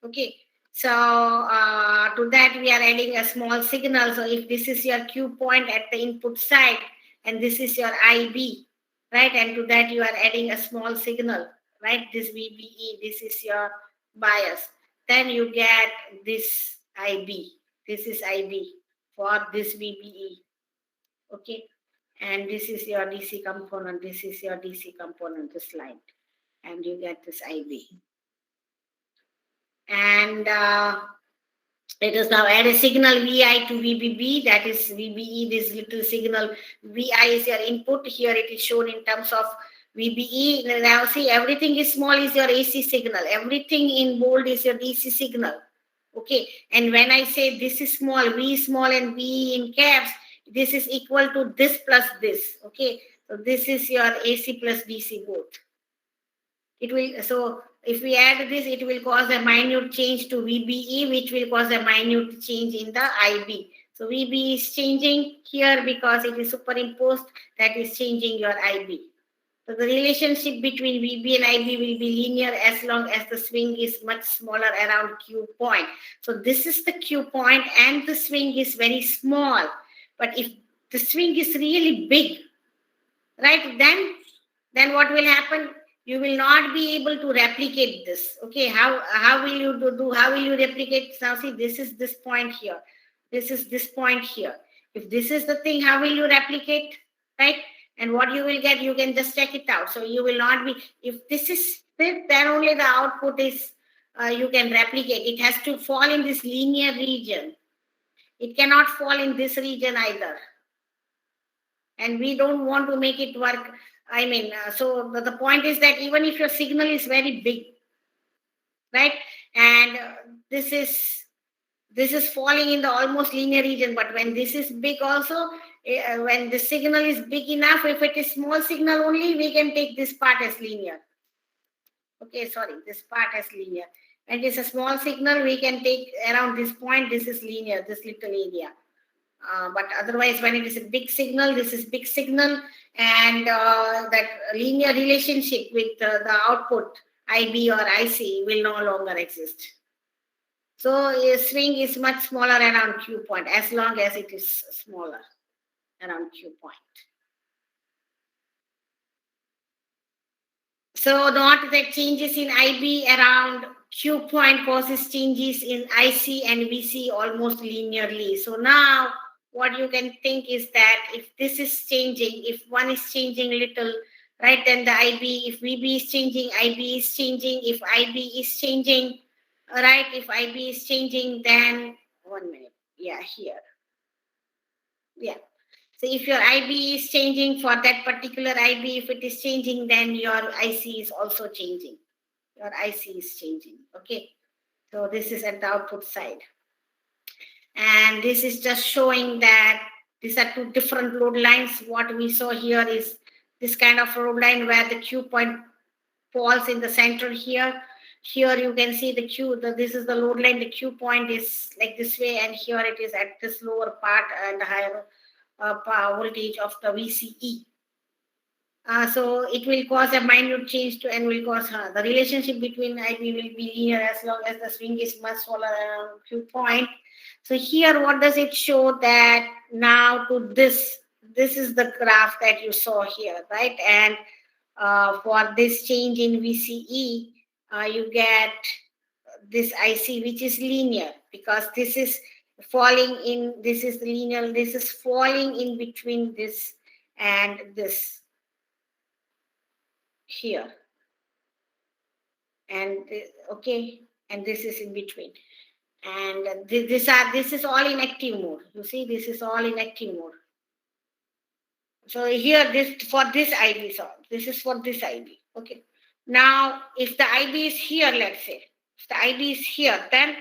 Okay. So to that, we are adding a small signal. So if this is your Q point at the input side, and this is your IB, right? And to that, you are adding a small signal, right? This VBE, this is your bias. Then you get this IB. This is IB for this VBE. Okay. And this is your DC component. This is your DC component, this line. And you get this IB. And let us now add a signal VI to VBB. That is VBE, this little signal. VI is your input. Here it is shown in terms of VBE. Now see, everything is small is your AC signal. Everything in bold is your DC signal. Okay. And when I say this is small, V small and V in caps, this is equal to this plus this. Okay. So this is your AC plus DC both. It will, so if we add this, it will cause a minute change to VBE, which will cause a minute change in the IB. So VB is changing here because it is superimposed. That is changing your IB. So the relationship between VB and IB will be linear as long as the swing is much smaller around Q point. So this is the Q point and the swing is very small. But if the swing is really big, right, then what will happen? You will not be able to replicate this. Okay, how will you do? How will you replicate? Now see, this is this point here. This is this point here. If this is the thing, how will you replicate? Right? And what you will get, you can just check it out. So you will not be, if this is this, then only the output is, you can replicate. It has to fall in this linear region. It cannot fall in this region either. And we don't want to make it work. I mean, so the point is that even if your signal is very big, right? And this is falling in the almost linear region, but when this is big also, when the signal is big enough, if it is small signal only, we can take this part as linear. Okay, sorry, this part as linear. When it is a small signal, we can take around this point, this is linear, this little area. But otherwise, when it is a big signal, this is big signal, and that linear relationship with the output IB or IC will no longer exist. So a swing is much smaller around Q point, as long as it is smaller around Q point. So note that changes in IB around Q point causes changes in IC and VC almost linearly. So now what you can think is that if this is changing, if one is changing little, right, then the IB, if VB is changing, IB is changing. If IB is changing, right, if IB is changing, then 1 minute. Yeah, here. Yeah. So if your IB is changing for that particular IB, if it is changing, then your IC is also changing. Your IC is changing. Okay. So this is at the output side. And this is just showing that these are two different load lines. What we saw here is this kind of load line where the Q point falls in the center here. Here you can see the Q, this is the load line. The Q point is like this way, and here it is at this lower part and higher voltage of the VCE. So it will cause a minute change to and will cause the relationship between IB will be linear as long as the swing is much smaller around Q point. So here, what does it show? That now to this is the graph that you saw here, right? And for this change in VCE, you get this IC, which is linear, because this is falling in, this is linear, this is falling in between this and this here. And okay, and this is in between. And this is all in active mode. You see, this is all in active mode. So here, this for this IB, so this is for this IB. Okay. Now, if the IB is here, let's say, if the IB is here, then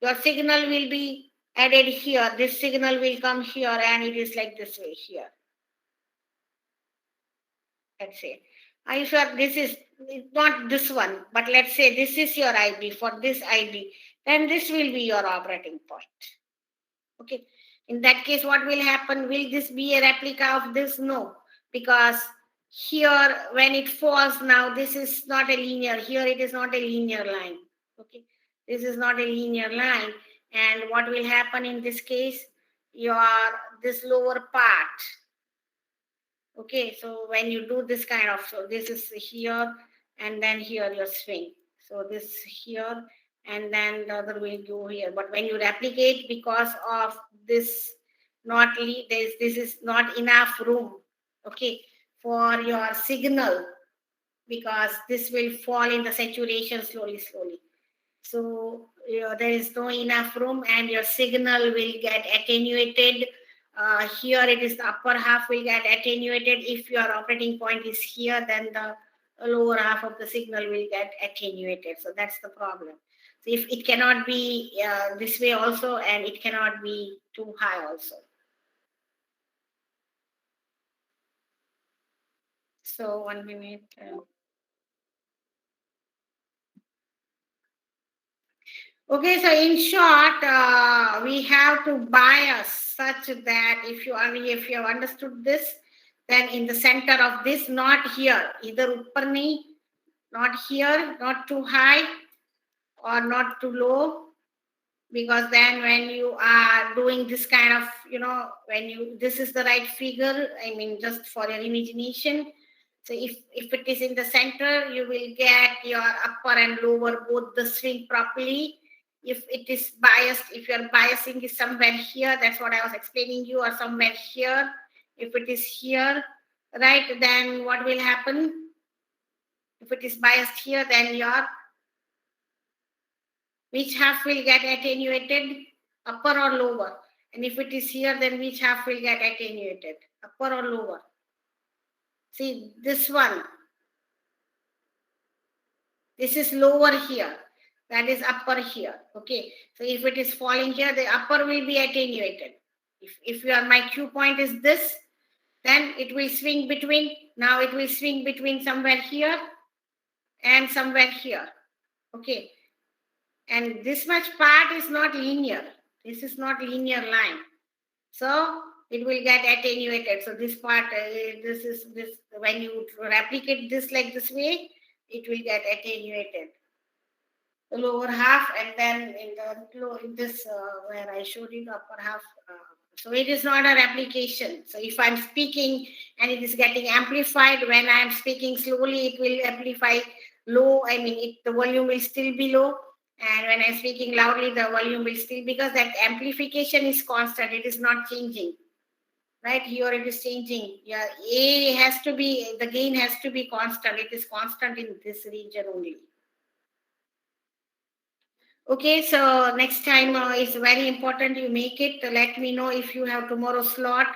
your signal will be added here. This signal will come here, and it is like this way here. Let's say, are you sure this is not this one, but let's say this is your IB for this IB, then this will be your operating point. Okay. In that case, what will happen? Will this be a replica of this? No, because here when it falls now, this is not a linear. Here it is not a linear line. Okay, this is not a linear line. And what will happen in this case? This lower part. Okay, so when you do this kind of, so this is here, and then here your swing. So this here, and then the other will go here. But when you replicate, because of this this is not enough room, okay, for your signal, because this will fall in the saturation slowly. So there is no enough room, and your signal will get attenuated. Here it is the upper half will get attenuated. If your operating point is here, then the lower half of the signal will get attenuated. So that's the problem. So if it cannot be this way also, and it cannot be too high also. So 1 minute. Okay, so in short, we have to bias such that if you have understood this, then in the center of this, not here, either upperni, not here, not too high or not too low, because then when you are doing this kind of, this is the right figure, I mean, just for your imagination. So if it is in the center, you will get your upper and lower both the swing properly. If it is biased, if your biasing is somewhere here, that's what I was explaining you, or somewhere here, if it is here, right, then what will happen? If it is biased here, then your which half will get attenuated, upper or lower? And if it is here, then which half will get attenuated, upper or lower? See, this one, this is lower here, that is upper here. Okay, so if it is falling here, the upper will be attenuated. If my Q point is this, then it will swing between, now it will swing between somewhere here and somewhere here. Okay, and this much part is not linear. This is not linear line. So it will get attenuated. So this part, when you replicate this like this way, it will get attenuated. The lower half, and then in this where I showed you the upper half. So it is not a replication. So if I'm speaking and it is getting amplified, when I'm speaking slowly, it will amplify low. I mean, the volume will still be low. And when I'm speaking loudly, the volume will still, because that amplification is constant. It is not changing. Right here it is changing. Yeah, A has to be, the gain has to be constant. It is constant in this region only. Okay, so next time it's very important you make it. Let me know if you have tomorrow slot.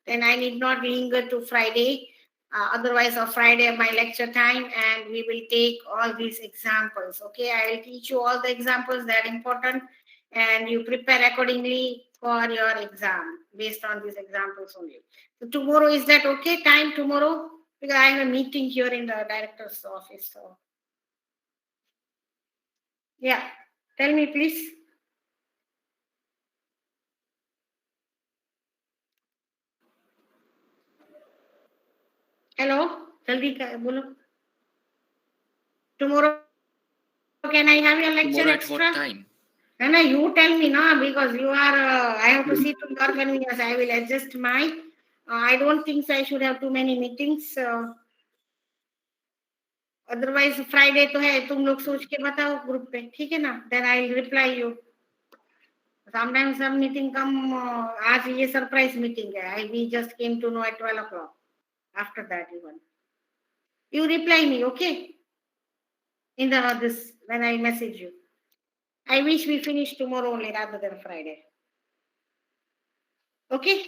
Then I need not linger to Friday. Otherwise, on Friday, my lecture time, and we will take all these examples. Okay, I will teach you all the examples that are important, and you prepare accordingly for your exam based on these examples only. So tomorrow, is that okay? Time tomorrow? Because I have a meeting here in the director's office. So yeah, tell me please. Hello? जल्दी बोलो. Tomorrow, can I have your lecture
Tomorrow at
extra?
what time?
No, you tell me, no, because you are, I have to see to your convenience. I will adjust my, I don't think I should have too many meetings. Otherwise, Friday तो है, तुम लोग सोच के बताओ group पे, ठीक है ना? Then I will reply you. Sometimes some meeting come, आज ये surprise meeting है. We just came to know at 12 o'clock. After that even. You reply me, okay? In the this when I message you. I wish we finish tomorrow only rather than Friday. Okay?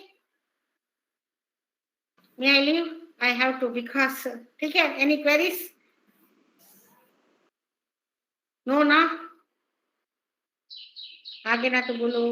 May I leave? I have to because ठीक है? Any queries? No, ना? आगे ना तो बोलो.